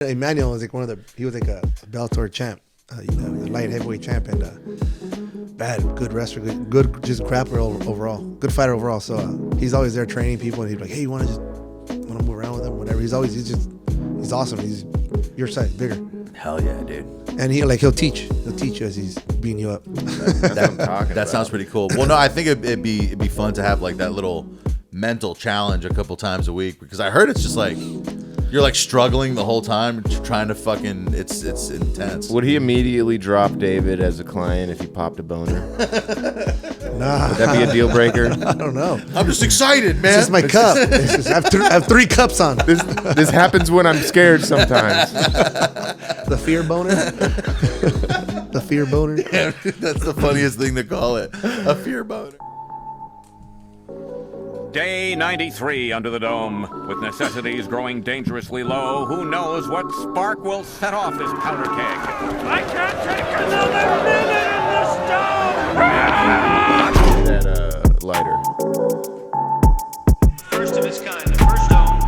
Emmanuel was like he was like a Bellator champ, a light heavyweight champ, and good wrestler, good just grappler overall, good fighter overall. So he's always there training people, and he's like, hey, you want to move around with him, whatever. He's awesome. He's your size, bigger. Hell yeah, dude. And he'll teach you as he's beating you up. That sounds pretty cool. Well, no, I think it'd be fun to have like that little mental challenge a couple times a week, because I heard it's just like you're like struggling the whole time trying to fucking it's intense. Would he immediately drop David as a client if he popped a boner? Nah. Would that be a deal breaker? I don't know. I'm just excited, man. This is my cup. I have 3 cups on. This happens when I'm scared sometimes. The fear boner. The fear boner. Yeah, that's the funniest thing to call it. A fear boner. Day 93 under the dome. With necessities growing dangerously low, who knows what spark will set off this powder keg? I can't take another minute in the stove! That lighter. First of its kind, the first dome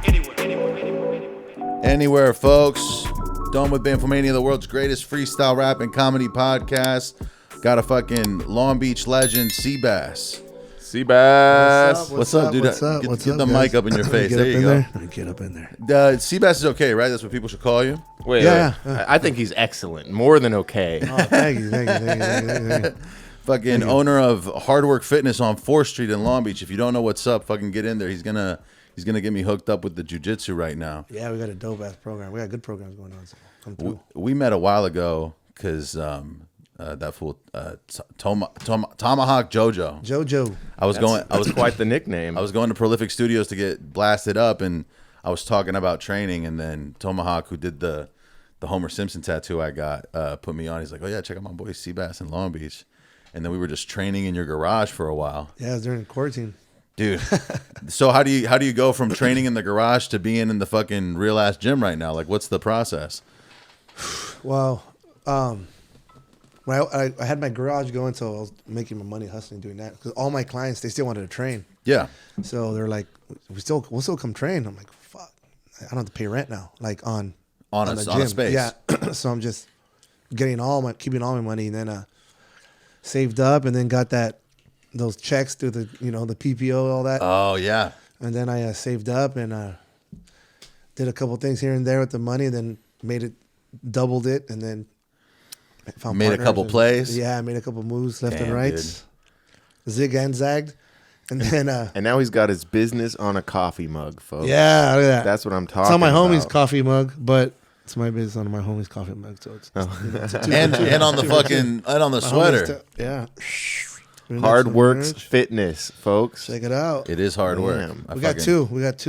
anywhere. Anywhere, folks. Dome with Bamfomania, the world's greatest freestyle rap and comedy podcast. Got a fucking Long Beach legend, Sebastian. Seabass. What's up, dude? What's up? Get the mic up in your face. There you go. Get up in there. Seabass is okay, right? That's what people should call you. Wait, Yeah. I think he's excellent. More than okay. Oh, thank you. Fucking owner of Hard Work Fitness on 4th Street in Long Beach. If you don't know what's up, fucking get in there. He's gonna get me hooked up with the jiu-jitsu right now. Yeah, we got a dope ass program. We got good programs going on. So come through. We met a while ago because that fool Tomahawk Jojo. I was quite the nickname. I was going to Prolific Studios to get blasted up, and I was talking about training, and then Tomahawk, who did the Homer Simpson tattoo I got, put me on. He's like, oh yeah, check out my boy Sebastian in Long Beach. And then we were just training in your garage for a while. Yeah, it was during quarantine. Dude, so how do you go from training in the garage to being in the fucking real ass gym right now? Like, what's the process? Well, when I had my garage going, so I was making my money hustling doing that, because all my clients, they still wanted to train. Yeah. So they're like, we'll still come train. I'm like, fuck, I don't have to pay rent now, like on the gym. A space. Yeah. So I'm just keeping all my money, and then saved up, and then got those checks through the the PPO, all that. Oh yeah. And then I saved up and did a couple things here and there with the money, and then doubled it, and then made a couple plays. Yeah, I made a couple moves left and Damn, right, dude. Zig and zagged, and then and now he's got his business on a coffee mug, folks. yeah, look at that. That's what I'm talking It's on my about. homie's coffee mug, but it's my business on my homie's coffee mug, so it's and on the fucking and on the sweater. Yeah. Hard Works Fitness, folks. Check it out. It is hard work. Damn. We got two.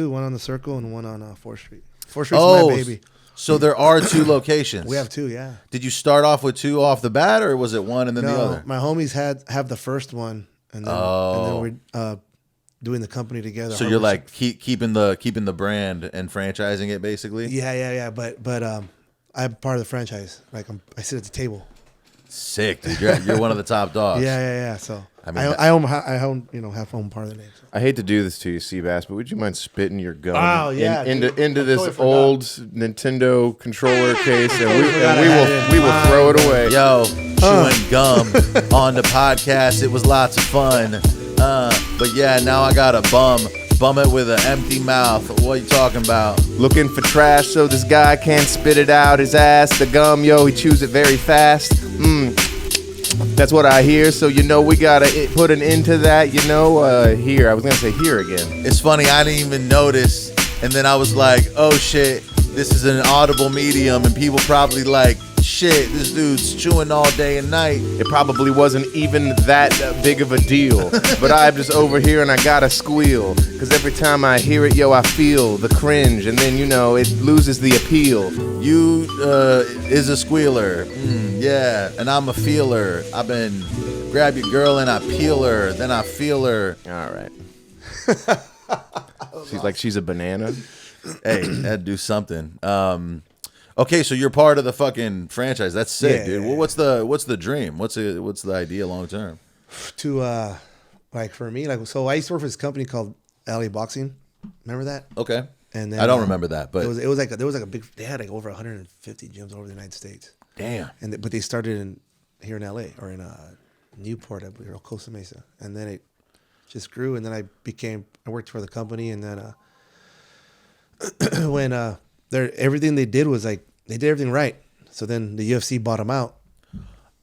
One on the Circle and one on 4th Street. 4th Street's my baby. So there are 2 locations. We have 2, yeah. Did you start off with 2 off the bat, or was it one and then the other? My homies have the first one, and then we're doing the company together. So you're like keeping the brand and franchising it, basically. Yeah. But I'm part of the franchise. Like I sit at the table. Sick, dude. You're one of the top dogs. Yeah. So I mean, I own half own part of the name. So. I hate to do this to you, Seabass, but would you mind spitting your gum into I this totally old Nintendo controller case, and we will throw it away. Yo, chewing gum on the podcast. It was lots of fun. But yeah, now I got a bum it with an empty mouth. What are you talking about? Looking for trash so this guy can't spit it out his ass. The gum, yo, he chews it very fast. That's what I hear. So we gotta put an end to that. Here I was gonna say here again. It's funny, I didn't even notice, and then I was like, oh shit, this is an audible medium, and people probably like, shit, this dude's chewing all day and night. It probably wasn't even that big of a deal, but I'm just over here and I gotta squeal, because every time I hear it, yo, I feel the cringe, and then it loses the appeal. You is a squealer, yeah, and I'm a feeler. I've been grab your girl and I peel her, then I feel her. All right. She's like she's a banana. Hey, had to do something. Okay, so you're part of the fucking franchise. That's sick, dude. Well, what's the dream? What's the idea long term? To like for me, like so I used to work for this company called LA Boxing. Remember that? Okay. And then I don't remember that, but it was like there was like a big. They had like over 150 gyms over the United States. damn. But they started here in LA or in Newport, I believe, or Costa Mesa, and then it just grew. And then I worked for the company, and then when everything they did was like they did everything right. So then the UFC bought them out.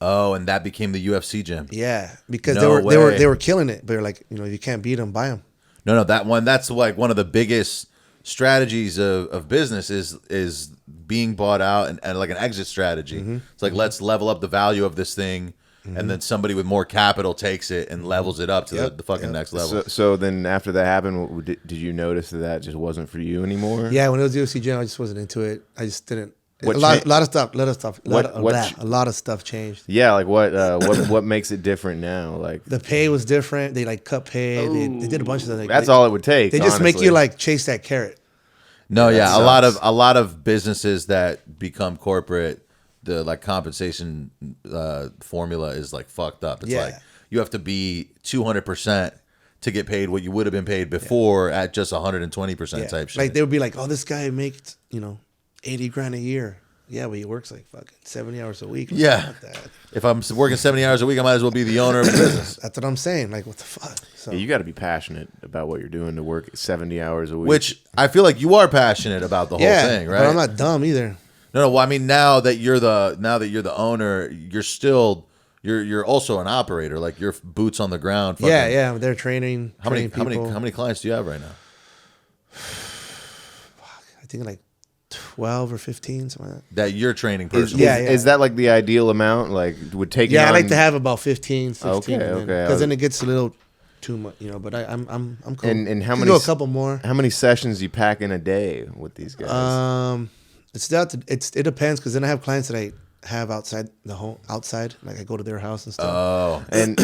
Oh, and that became the UFC gym. Yeah, because No they were way. killing it. But they're like, if you can't beat them, buy them. No, that's like one of the biggest strategies of business is being bought out and like an exit strategy. It's like, let's level up the value of this thing, and then somebody with more capital takes it and levels it up to the fucking next level. So then after that happened, did you notice that just wasn't for you anymore? Yeah, when it was UFC gym, I just wasn't into it. I just didn't. A What lot cha- of stuff. A lot of stuff changed. Yeah, like what makes it different now? Like The pay was different. They like cut pay. They did a bunch of things. that's all it would take. They just make honestly. you like chase that carrot. No, yeah, sucks. a lot of businesses that become corporate, the like compensation formula is like fucked up. It's Yeah. like you have to be 200% to get paid what you would have been paid before at just 120% type shit. Like they would be like, oh, this guy makes $80,000 a year. Yeah, but he works like fucking 70 hours a week. Yeah. Like that. If I'm working 70 hours a week, I might as well be the owner of the business. That's what I'm saying. Like, what the fuck? So Yeah, you got to be passionate about what you're doing to work 70 hours a week. Which I feel like you are passionate about the whole thing, right? But I'm not dumb either. No. Well, I mean, now that you're the owner, you're also an operator. Like you're boots on the ground. Fucking, Yeah. They're training. How many people. clients do you have right now? I think like 12 or 15, something like that. That you're training personally. Yeah. Is that like the ideal amount? Like would take Yeah, I on- like to have about 15, 16. Okay. Because then it gets a little too much, But I'm cool. And how Can many do a couple more? How many sessions you pack in a day with these guys? It depends because then I have clients that I have outside the home, like I go to their house and stuff. Oh, And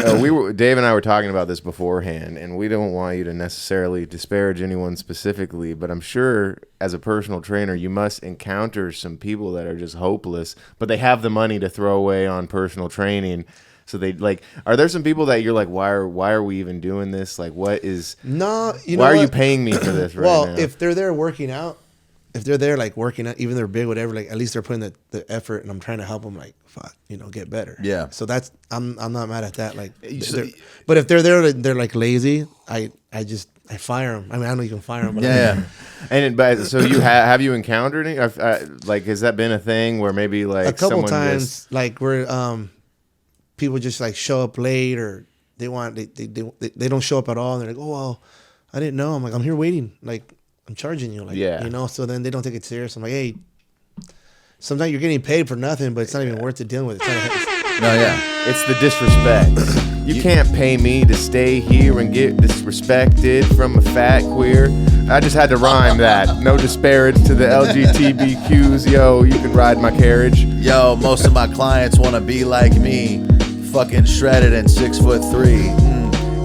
Dave and I were talking about this beforehand, and we don't want you to necessarily disparage anyone specifically, but I'm sure as a personal trainer, you must encounter some people that are just hopeless, but they have the money to throw away on personal training. So they like, are there some people that you're like, why are we even doing this? Like, what is? No, Why are you paying me for this right well, now? if they're there working out, if they're there like working out, even they're big, whatever, like at least they're putting the effort, and I'm trying to help them like fuck, get better. Yeah. So that's I'm not mad at that. Like, So- but if they're there, they're like lazy. I fire them. I mean, I know you can fire them. But yeah. So you have you encountered any? Like, has that been a thing where maybe like a couple someone times, just- like where people just like show up late or they don't show up at all, and they're like, oh well, I didn't know. I'm like, I'm here waiting. Like, I'm charging you. Like, Yeah. So then they don't take it serious. I'm like, hey, sometimes you're getting paid for nothing, but it's not even worth it dealing with. No, yeah. It's the disrespect. You can't pay me to stay here and get disrespected from a fat queer. I just had to rhyme that. No disparage to the LGBTQs. Yo, you can ride my carriage. Yo, most of my clients want to be like me, fucking shredded and 6'3".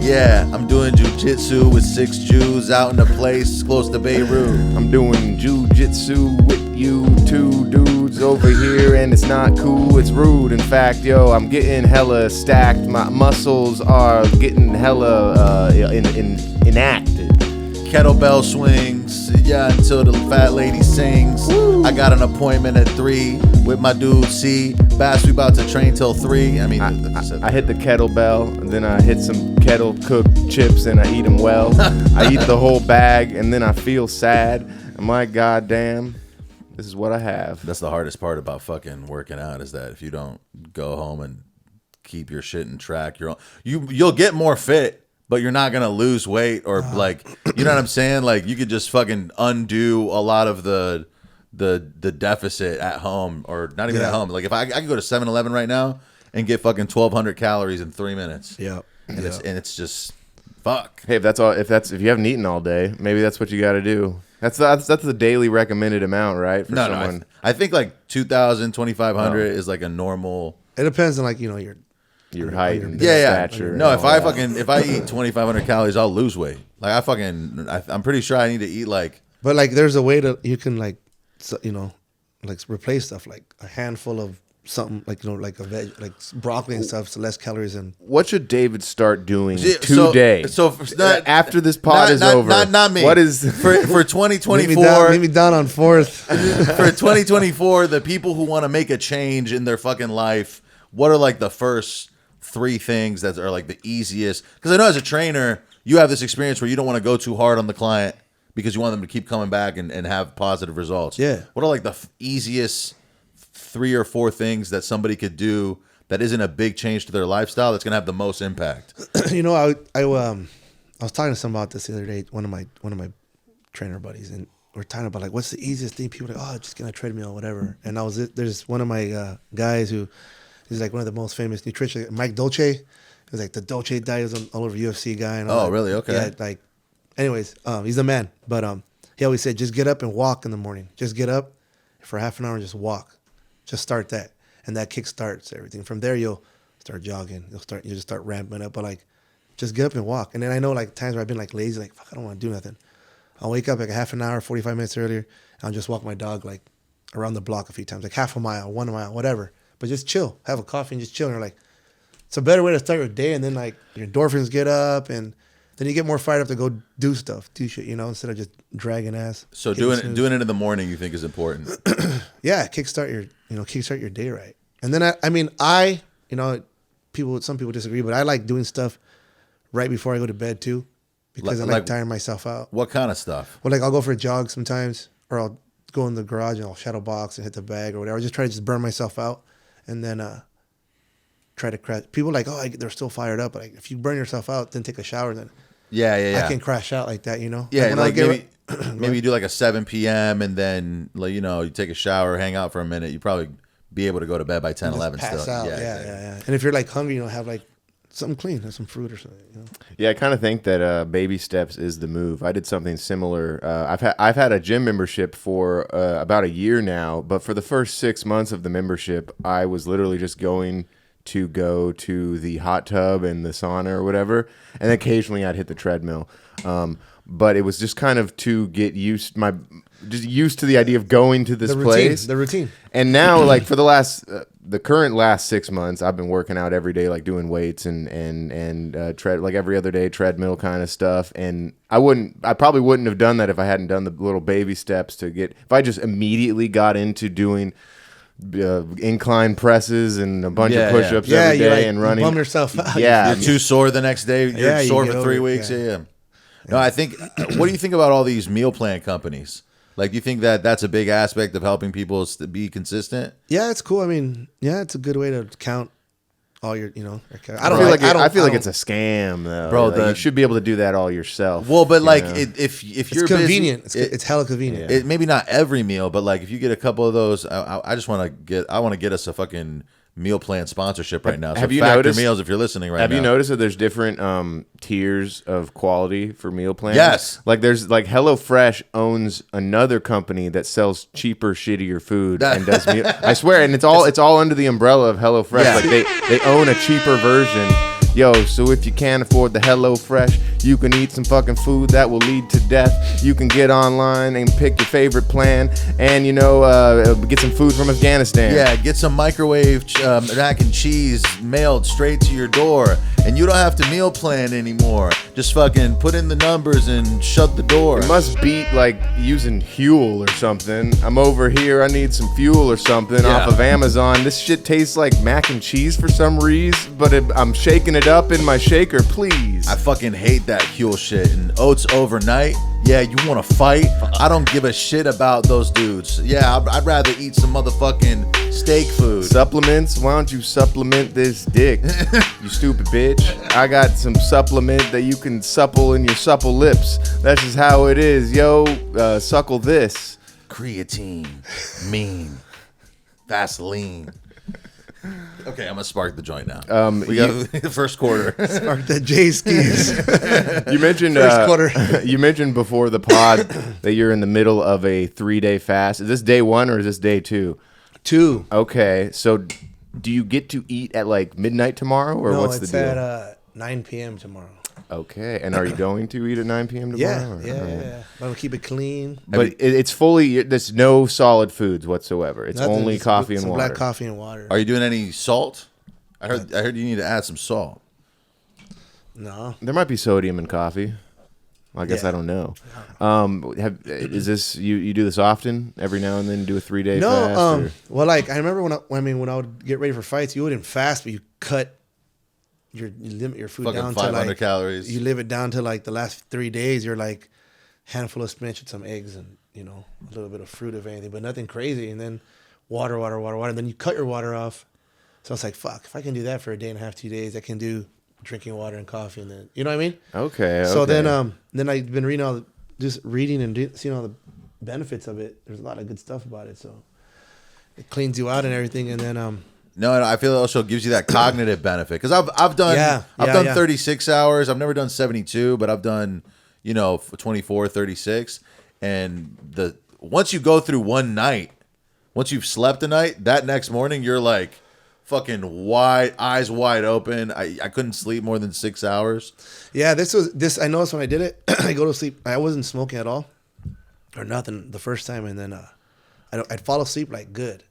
Yeah, I'm doing jiu-jitsu with 6 Jews out in a place close to Beirut. I'm doing jiu-jitsu with you 2 dudes over here, and it's not cool, it's rude. In fact, yo, I'm getting hella stacked. My muscles are getting hella enacted. Kettlebell swings, yeah, until the fat lady sings. I got an appointment at 3 with my dude C. Bass, we about to train till 3. I mean, I hit the kettlebell, and then I hit some kettle cooked chips, and I eat them well. I eat the whole bag, and then I feel sad. I'm like, God damn, this is what I have. that's the hardest part about fucking working out is that if you don't go home and keep your shit in track, you'll get more fit, but you're not gonna lose weight or like, you know what I'm saying? Like you could just fucking undo a lot of the deficit at home, or not even at home. Like if I could go to 7-Eleven right now and get fucking 1,200 calories in 3 minutes. Yeah. And it's just fuck. Hey, if you haven't eaten all day, maybe that's what you got to do. That's the daily recommended amount, right? For someone. I think like 2,000, 2,500 is like a normal. It depends on like your height and Yeah. stature. No, and if all I that. if I eat 2,500 calories, I'll lose weight. Like I'm pretty sure I need to eat like. But like, there's a way you can like, like replace stuff like a handful of something like like a veg, like broccoli and stuff, so less calories and. What should David start doing So- today? so not- after this pod is over, Not me. What is for 2024? Leave me down on 4th. For 2024, the people who want to make a change in their fucking life, what are like the first 3 things that are like the easiest? Because I know as a trainer, you have this experience where you don't want to go too hard on the client because you want them to keep coming back and have positive results. Yeah. What are like the easiest 3 or 4 things that somebody could do that isn't a big change to their lifestyle that's going to have the most impact? You know, I was talking to someone about this the other day. One of my trainer buddies, and we're talking about like what's the easiest thing. People are like, oh, just get on a treadmill, whatever. And there's one of my guys who is like one of the most famous nutritionists, Mike Dolce. He was like the Dolce diet is all over UFC guy. And all Oh, that. really? Okay. Yeah, like, anyways, he's the man. But he always said, just get up and walk in the morning. Just get up for half an hour and just walk. Just start that, and that kick starts everything. From there, you'll start jogging. You just start ramping up. But like, just get up and walk. And then I know like times where I've been like lazy, like fuck, I don't want to do nothing. I'll wake up like a half an hour, 45 minutes earlier, and I'll just walk my dog like around the block a few times, like half a mile, 1 mile, whatever. But just chill, have a coffee and just chill. And you're like, it's a better way to start your day. And then like your endorphins get up, and then you get more fired up to go do shit, you know, instead of just dragging ass. So hitting doing snooze. it in the morning, you think is important? Yeah, kickstart your day right. And then some people disagree, but I like doing stuff right before I go to bed too, because I like tiring myself out. What kind of stuff? Well, like I'll go for a jog sometimes, or I'll go in the garage and I'll shadow box and hit the bag or whatever. I just try to burn myself out, and then try to crash. People are like, oh, they're still fired up. But like, if you burn yourself out, then take a shower, then Yeah. I can crash out like that, you know? Yeah, when like I maybe you do like a 7 p.m. and then like, you know, you take a shower, hang out for a minute. You probably be able to go to bed by 10, 11 pass still. out. Yeah. And if you're like hungry, you know, have like something clean, have some fruit or something, you know? Yeah, I kind of think that baby steps is the move. I did something similar. I've had a gym membership for about a year now, but for the first 6 months of the membership, I was literally just go to the hot tub and the sauna or whatever, and occasionally I'd hit the treadmill. But it was just kind of to get used to the idea of going to this place. The routine. And now, like for the current last 6 months, I've been working out every day, like doing weights and like every other day treadmill kind of stuff. And I probably wouldn't have done that if I hadn't done the little baby steps if I just immediately got into doing incline presses and a bunch of push-ups every day and running. Bum yourself out. Yeah, You're too sore the next day. You're sore for 3 weeks. Yeah. No, I think. What do you think about all these meal plan companies? Like, do you think that that's a big aspect of helping people to be consistent? Yeah, it's cool. I mean, yeah, it's a good way to count all your, you know. I feel like it's a scam, though. Bro, Like, you should be able to do that all yourself. Well, but like, know? if it's you're convenient, busy, it's hella convenient. It maybe not every meal, but like if you get a couple of those, I just want to get us a fucking meal plan sponsorship right now. So Have you Factor noticed- Meals, if you're listening right now. Have you noticed that there's different tiers of quality for meal plans? Yes. Like there's like HelloFresh owns another company that sells cheaper, shittier food and does meal. I swear, and it's all under the umbrella of HelloFresh. Yeah. Like they own a cheaper version. Yo, so if you can't afford the HelloFresh, you can eat some fucking food that will lead to death. You can get online and pick your favorite plan, and get some food from Afghanistan. Yeah, get some microwave mac and cheese mailed straight to your door, and you don't have to meal plan anymore. Just fucking put in the numbers and shut the door. It must beat like using Huel or something. I'm over here, I need some fuel or something off of Amazon. This shit tastes like mac and cheese for some reason, but I'm shaking it up in my shaker, please. I fucking hate that Huel shit. And oats overnight. Yeah, you want to fight? I don't give a shit about those dudes. Yeah, I'd rather eat some motherfucking steak food. Supplements? Why don't you supplement this dick, you stupid bitch? I got some supplement that you can supple in your supple lips. That's just how it is, yo. Suckle this. Creatine, mean, Vaseline. Okay, I'm gonna spark the joint now. We got the first quarter. Spark that J skis. You mentioned First quarter. You mentioned before the pod that you're in the middle of a 3-day fast. Is this day 1 or is this day 2? 2. Okay, so do you get to eat at like midnight tomorrow, or No, what's the it's deal? at 9 p.m. tomorrow. Okay. And are you going to eat at 9 p.m. tomorrow? Yeah. I'm gonna keep it clean. But it's fully. There's no solid foods whatsoever. It's Nothing, only just coffee and some water. black coffee and water. Are you doing any salt? I heard you need to add some salt. No. There might be sodium in coffee. Well, I guess I don't know. Is this you do this often? Every now and then do a 3-day fast? No. Well, like I remember when I would get ready for fights, you wouldn't fast, but you limit your food Fucking down to 500 like calories. You live it down to like the last 3 days. You're like handful of spinach with some eggs and a little bit of fruit if anything, but nothing crazy. And then water. And then you cut your water off. So it's like, fuck, if I can do that for a day and a half, 2 days, I can do drinking water and coffee, and then you know what I mean. Okay. So then I've been reading seeing all the benefits of it. There's a lot of good stuff about it. So it cleans you out and everything, and then No, I feel it also gives you that cognitive benefit because I've done 36 hours. I've never done 72, but I've done 24, 36, and once you go through one night, once you've slept a night, that next morning you're like fucking eyes wide open. I couldn't sleep more than 6 hours. Yeah, this. I noticed when I did it, I go to sleep. I wasn't smoking at all, or nothing the first time, and then I'd fall asleep like good,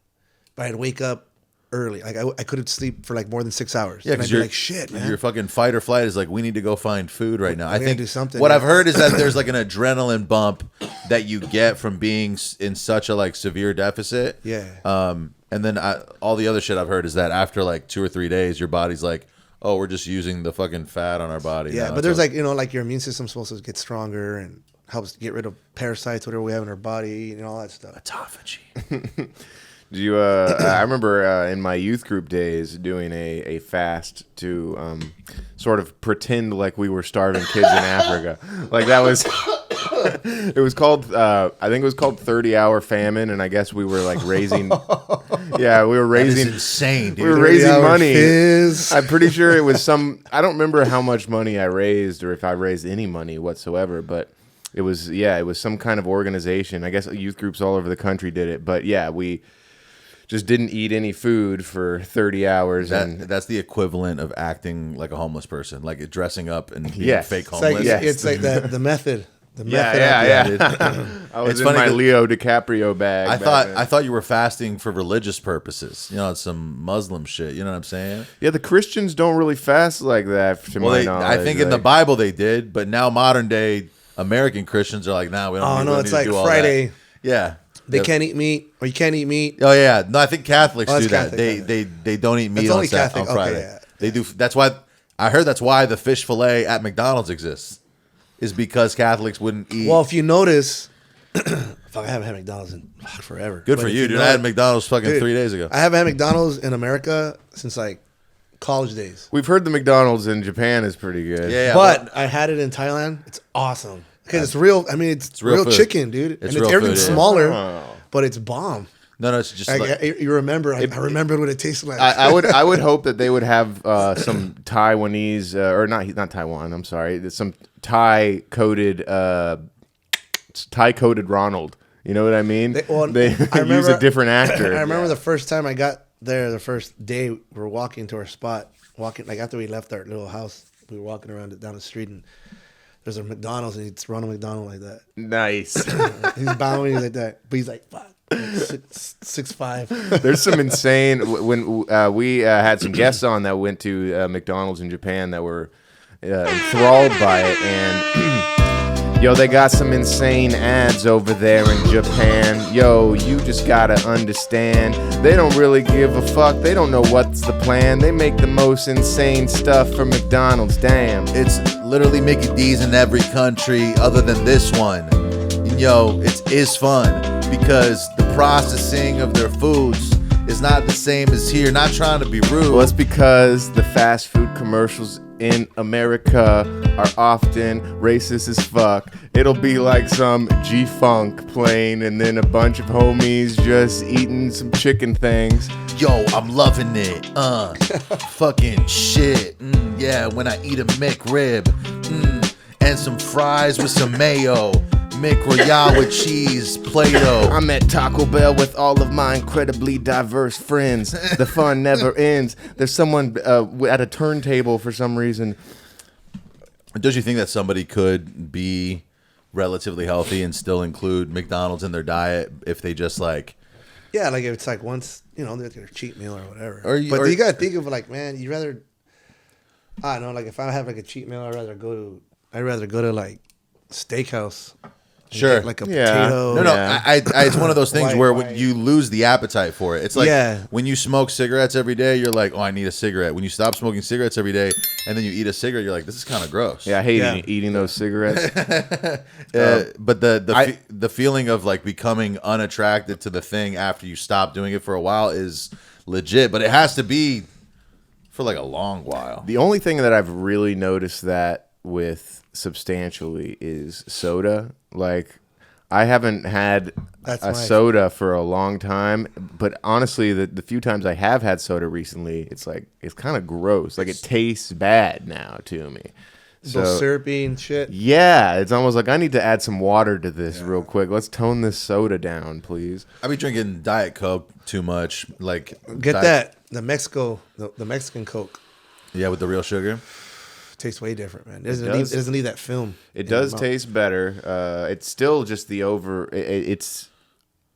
but I'd wake up early. Like I couldn't sleep for like more than 6 hours. Yeah, because you're like shit, man. Your fucking fight or flight is like, we need to go find food right now. I think do something. What I've heard is that there's like an adrenaline bump that you get from being in such a like severe deficit. Yeah. And then all the other shit I've heard is that after like 2 or 3 days, your body's like, oh, we're just using the fucking fat on our body. Yeah, now. but there's like like your immune system's supposed to get stronger and helps get rid of parasites, whatever we have in our body, and all that stuff. autophagy. Do you? I remember in my youth group days doing a fast to sort of pretend like we were starving kids in Africa. Like that was. It was called. I think it was called 30-hour famine, and I guess we were like raising. Yeah, we were raising. That is insane, dude. We were raising money. Fizz. I'm pretty sure it was some. I don't remember how much money I raised or if I raised any money whatsoever, but. It was some kind of organization. I guess youth groups all over the country did it, but yeah, we just didn't eat any food for 30 hours. That's the equivalent of acting like a homeless person, like dressing up and being fake homeless. It's like the method. The method. Yeah. I was It's in funny my 'cause Leo DiCaprio bag. I thought you were fasting for religious purposes. Some Muslim shit. You know what I'm saying? Yeah, the Christians don't really fast like that. To my knowledge. I think in the Bible they did, but now modern day American Christians are like, nah, we don't. Oh we no, don't it's need to like do all Friday. that. Yeah, They can't eat meat, or you can't eat meat. Oh yeah, no, I think Catholics do it's that. Catholic. They don't eat meat That's on only Catholic. on Friday. Okay, yeah. They do. That's why I heard that's why the fish fillet at McDonald's exists, is because Catholics wouldn't eat. Well, if you notice, fuck, I haven't had McDonald's in forever. Good But for if you, dude. know- I had McDonald's fucking Dude, 3 days ago. I haven't had McDonald's in America since like college days. we've heard the McDonald's in Japan is pretty good. Yeah, But I had it in Thailand. It's awesome because it's real. I mean, it's real real food. chicken, dude. It's And real it's everything's food, yeah. smaller, but it's bomb. no, it's just Like, like you remember? I remembered what it tasted like. I would hope that they would have some Taiwanese or not Taiwan. I'm sorry, there's some Thai coded Ronald. You know what I mean? They I use a different actor. I remember the first time I got there, the first day we were walking to our spot, like after we left our little house, we were walking around down the street and there's a McDonald's and it's Ronald McDonald like that. Nice. He's bowing like that, but he's like, fuck, 6'5". There's some insane. When we had some guests on that went to McDonald's in Japan that were enthralled by it, and yo, they got some insane ads over there in Japan. Yo, you just gotta understand, they don't really give a fuck. They don't know what's the plan. They make the most insane stuff for McDonald's. Damn. it's literally Mickey D's in every country other than this one. And yo, it is fun because the processing of their foods is not the same as here. Not trying to be rude. Well, it's because the fast food commercials in America are often racist as fuck. It'll be like some G-Funk playing and then a bunch of homies just eating some chicken things. Yo, I'm loving it. Fucking shit. Yeah, when I eat a McRib. And some fries with some mayo. McRoyale with cheese, Play-Doh. I'm at Taco Bell with all of my incredibly diverse friends. The fun never ends. There's someone at a turntable for some reason. Don't you think that somebody could be relatively healthy and still include McDonald's in their diet if they just like? Yeah, like if it's like once, you know, they're their cheat meal or whatever. Or But you gotta think of like, man, you rather, I don't know, like if I have like a cheat meal, I'd rather go to like steakhouse. and Sure. get, like a Yeah. potato. No, Yeah. it's one of those things Why- where you lose the appetite for it. It's like Yeah. when you smoke cigarettes every day, you're like, oh, I need a cigarette. When you stop smoking cigarettes every day and then you eat a cigarette, you're like, this is kind of gross. Yeah, I hate Yeah. eating those cigarettes. But the feeling of like becoming unattracted to the thing after you stop doing it for a while is legit, but it has to be for like a long while. The only thing that I've really noticed that with substantially is soda. Like, I haven't had That's a nice. soda for a long time, but honestly, the few times I have had soda recently, it's kind of gross. Like, it tastes bad now to me. So syrupy and shit. Yeah, it's almost like I need to add some water to this real quick. Let's tone this soda down, please. I be drinking Diet Coke too much. Like Get the Mexican Coke Yeah, with the real sugar. tastes way different, man. It does. doesn't leave that film. It in does your mouth. taste better. It's still just it's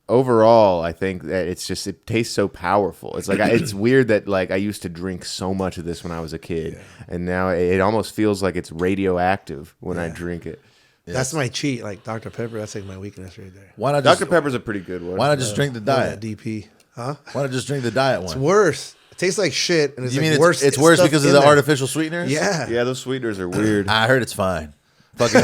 overall, I think that it tastes so powerful. It's like it's weird that like I used to drink so much of this when I was a kid, and now it almost feels like it's radioactive when I drink it. That's my cheat, like Dr. Pepper. That's like my weakness right there. Why not Dr. just Pepper's a pretty good one. Why not just drink the diet? DP, huh? Why not just drink the diet It's one? worse. It tastes like shit, and it's You like mean worse. it's worse stuff because of in the there. artificial sweeteners? Yeah. Yeah, those sweeteners are weird. I heard it's fine. Fucking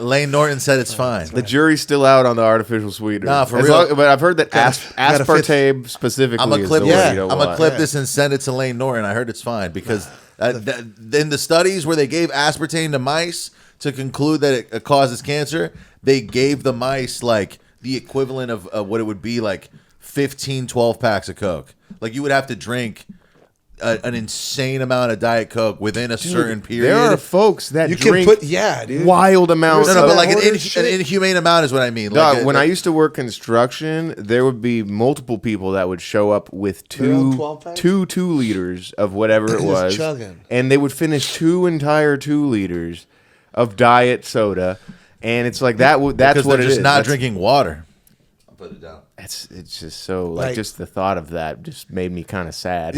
Lane Norton said it's fine. The jury's still out on the artificial sweeteners. Nah, for real. But I've heard that gotta aspartame specifically I'm gonna is clip the this. way you don't I'm gonna want. clip this and send it to Lane Norton. I heard it's fine because in the studies where they gave aspartame to mice to conclude that it causes cancer, they gave the mice like the equivalent of what it would be like 15, 12 packs of Coke. Like you would have to drink an insane amount of Diet Coke within a certain period. There are folks that You can drink put dude. wild amounts. no, of but like an Order shit. inhumane amount is what I mean. Dog, Like when I used to work construction, there would be multiple people that would show up with Their own 12 packs? two 2 liters of whatever it Just was, chugging. and they would finish 2 entire 2 liters of diet soda, and it's like that's because what they're it just is. not That's- drinking water. I'll put it down. It's just so like Like- just the thought of that just made me kind of sad.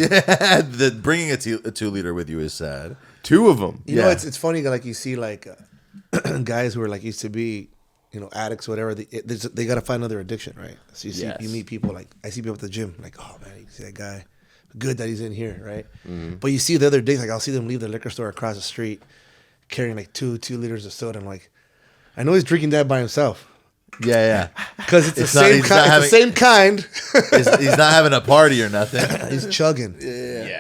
Bringing a 2 liter with you is sad. 2 of them. You know, Yeah. it's funny. Like you see, like guys who are like used to be, you know, addicts, whatever. They got to find another addiction, right? So you see, Yes. you meet people like I see people at the gym, like, oh man, you see that guy, good that he's in here, right? Mm-hmm. But you see the other days, like I'll see them leave the liquor store across the street, carrying like 2 liters of soda. I'm like, I know he's drinking that by himself Yeah. because it's the It's not- same he's kind. not It's the same kind. He's not having a party or nothing. He's chugging,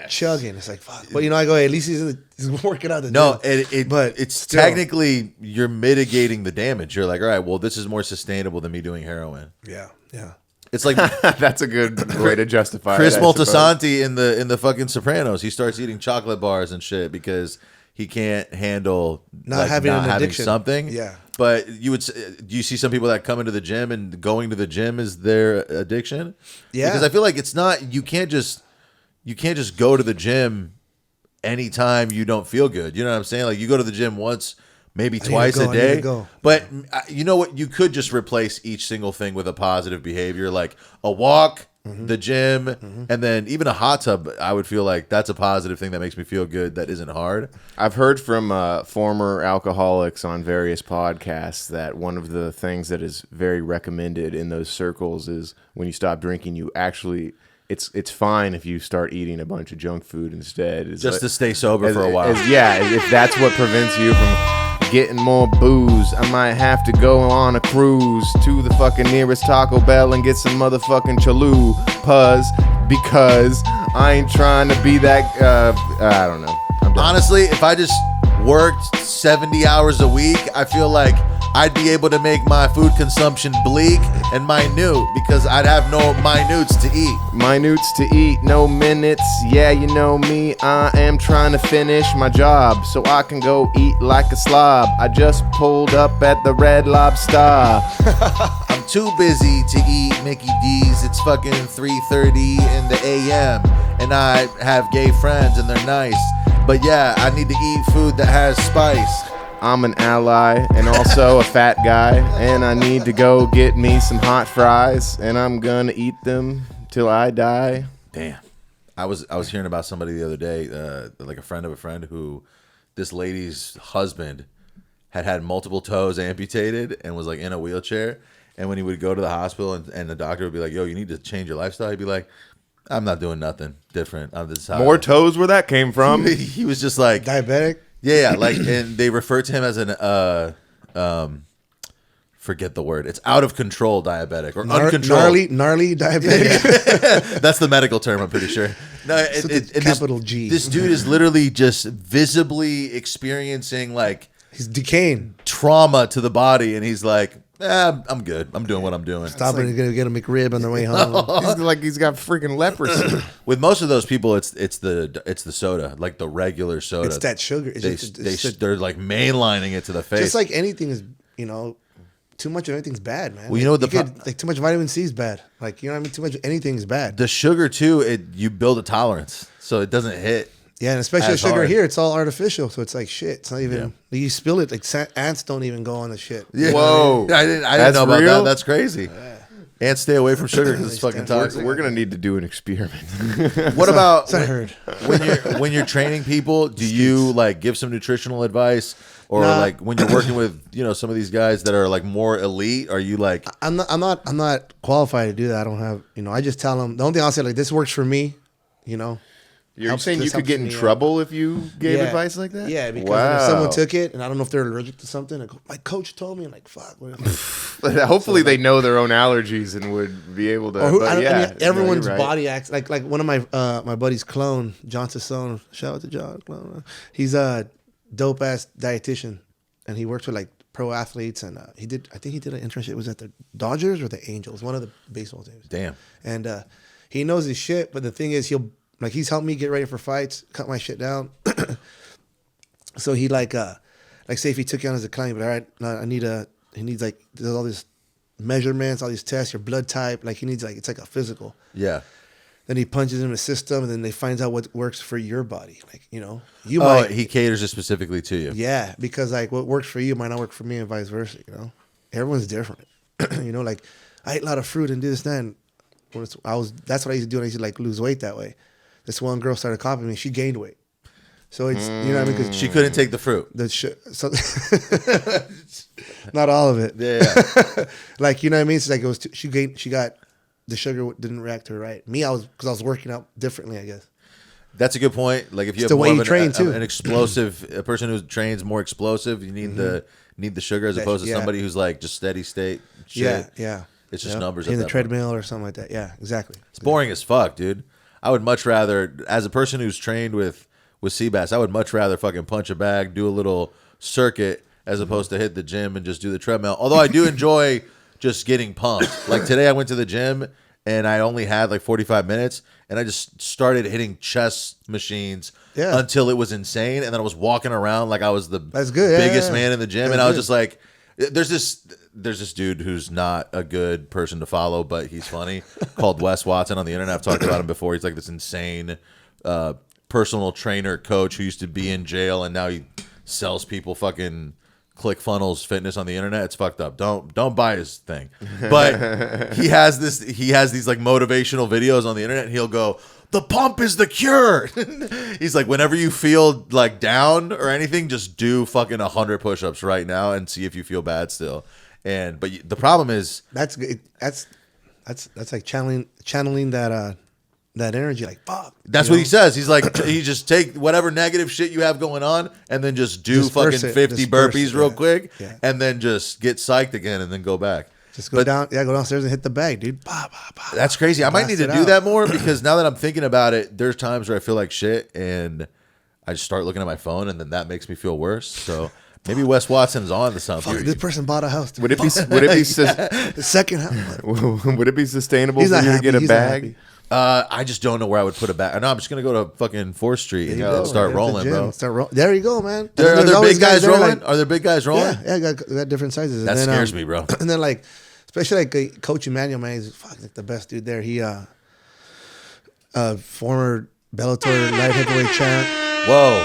chugging. It's like fuck. But you know, I go, hey, at least he's working out the No, gym. but it's still. technically you're mitigating the damage. You're like, all right, well, this is more sustainable than me doing heroin. Yeah. It's like That's a good way to justify Chris it, I suppose. Moltisanti in the fucking Sopranos. He starts eating chocolate bars and shit because he can't handle Not having an addiction. something. Yeah. But do you see some people that come into the gym and going to the gym is their addiction? Yeah. Because I feel like it's not. You can't just go to the gym anytime you don't feel good. You know what I'm saying? Like you go to the gym once, maybe twice a I need day. to go. But you know what? You could just replace each single thing with a positive behavior, like a walk, the gym, and then even a hot tub. I would feel like that's a positive thing that makes me feel good. That isn't hard. I've heard from former alcoholics on various podcasts that one of the things that is very recommended in those circles is when you stop drinking, you actually it's fine if you start eating a bunch of junk food instead. It's Just like- to stay sober for a while. if that's what prevents you from getting more booze, I might have to go on a cruise to the fucking nearest Taco Bell and get some motherfucking chalupas because I ain't trying to be that. I don't know. I'm done. Honestly, if I just worked 70 hours a week, I feel like I'd be able to make my food consumption bleak and minute because I'd have no minutes to eat. Minutes to eat, no minutes. Yeah, you know me. I am trying to finish my job so I can go eat like a slob. I just pulled up at the Red Lobster. I'm too busy to eat Mickey D's. It's fucking 3:30 in the a.m. and I have gay friends and they're nice. But yeah, I need to eat food that has spice. I'm an ally and also a fat guy, and I need to go get me some hot fries, and I'm gonna eat them till I die. Damn. I was hearing about somebody the other day, like a friend of a friend, who this lady's husband had multiple toes amputated and was like in a wheelchair. And when he would go to the hospital and the doctor would be like, yo, you need to change your lifestyle, he'd be like, I'm not doing nothing different. More toes where that came from. He was just like Diabetic. Yeah, like, and they refer to him as an forget the word. It's out of control diabetic or uncontrolled. Gnarly diabetic. That's the medical term, I'm pretty sure. No, capital G. This dude is literally just visibly experiencing like he's decaying trauma to the body, and he's like, I'm good. I'm doing what I'm doing. Stop it. You're gonna get a McRib on the way home. He's like he's got freaking leprosy. With most of those people, it's the soda, like the regular soda. It's that sugar. They're like mainlining it to the face. Just like anything is, too much of anything's bad, man. Well, you know like too much vitamin C is bad. Like you know what I mean. Too much of anything is bad. The sugar too. You build a tolerance, so it doesn't hit. Yeah, and especially the sugar hard. here, it's all artificial, so it's like shit. It's not even you spill it. Like ants don't even go on the shit. Yeah. Whoa, I didn't know about that. That's crazy. Yeah. Ants stay away from sugar because it's fucking toxic. We're gonna need to do an experiment. What about I heard. when you're training people? Do you like give some nutritional advice, or like when you're working with some of these guys that are like more elite? Are you like I'm not qualified to do that. I don't have I just tell them the only thing I'll say like this works for me. You're saying you could get in trouble if you gave advice like that? Yeah, because if someone took it and I don't know if they're allergic to something, I go, my coach told me, I'm like, fuck. Hopefully they know their own allergies and would be able to. Everyone's body acts like one of my buddy's clone, John Sassone. Shout out to John. Clone. He's a dope ass dietitian, and he works with like pro athletes, and I think he did an internship. It was at the Dodgers or the Angels, one of the baseball teams. Damn. And he knows his shit, but the thing is, he's helped me get ready for fights, cut my shit down. So he like say if he took you on as a client, but all right, no, he needs like there's all these measurements, all these tests, your blood type, like he needs like it's like a physical. Yeah. Then he punches in the system, and then they find out what works for your body. Like he caters it specifically to you. Yeah, because like what works for you might not work for me, and vice versa. Everyone's different. Like I ate a lot of fruit and do this and that. That's what I used to do. And I used to like lose weight that way. This one girl started copying me. She gained weight. So it's, what I mean? Because she couldn't take the fruit. So not all of it. Yeah. Like, you know what I mean? It's like it was, she got, the sugar didn't react to her right. Me, because I was working out differently, I guess. That's a good point. Like if you it's have the way more you of train too. An explosive, a person who trains more explosive, you need the sugar as opposed to somebody who's like just steady state shit. Yeah. It's just numbers. In the treadmill or something like that. Yeah, exactly. It's boring as fuck, dude. I would much rather, as a person who's trained with Seabass, I would much rather fucking punch a bag, do a little circuit, as opposed to hit the gym and just do the treadmill. Although I do enjoy just getting pumped. Like today I went to the gym and I only had like 45 minutes and I just started hitting chest machines until it was insane. And then I was walking around like I was the biggest man in the gym. And I was just like, there's this dude who's not a good person to follow, but he's funny, called Wes Watson on the internet. I've talked about him before. He's like this insane personal trainer coach who used to be in jail and now he sells people fucking ClickFunnels fitness on the internet. It's fucked up. Don't buy his thing. But he has these like motivational videos on the internet and he'll go, the pump is the cure. He's like, whenever you feel like down or anything, just do fucking 100 push-ups right now and see if you feel bad still. But the problem is that's like channeling that energy, like fuck. That's what he says. He's like, he just take whatever negative shit you have going on and then just do fucking 50 burpees real quick and then just get psyched again and then go back. Just go downstairs and hit the bag, dude. Bah, bah, bah. That's crazy. I might need to do that more because now that I'm thinking about it, there's times where I feel like shit and I just start looking at my phone and then that makes me feel worse. So maybe Wes Watson's on to something. Fuck, this person bought a house. Dude. Would it be the second house? Would it be sustainable for you to get a bag? I just don't know where I would put a bag. No, I'm just gonna go to fucking 4th Street and start rolling, bro. There you go, man. Are there big guys rolling? Are there big guys rolling? Yeah, got different sizes. That scares me, bro. And then like, especially like Coach Emmanuel, man, he's like the best dude there. He former Bellator light heavyweight champ. Whoa,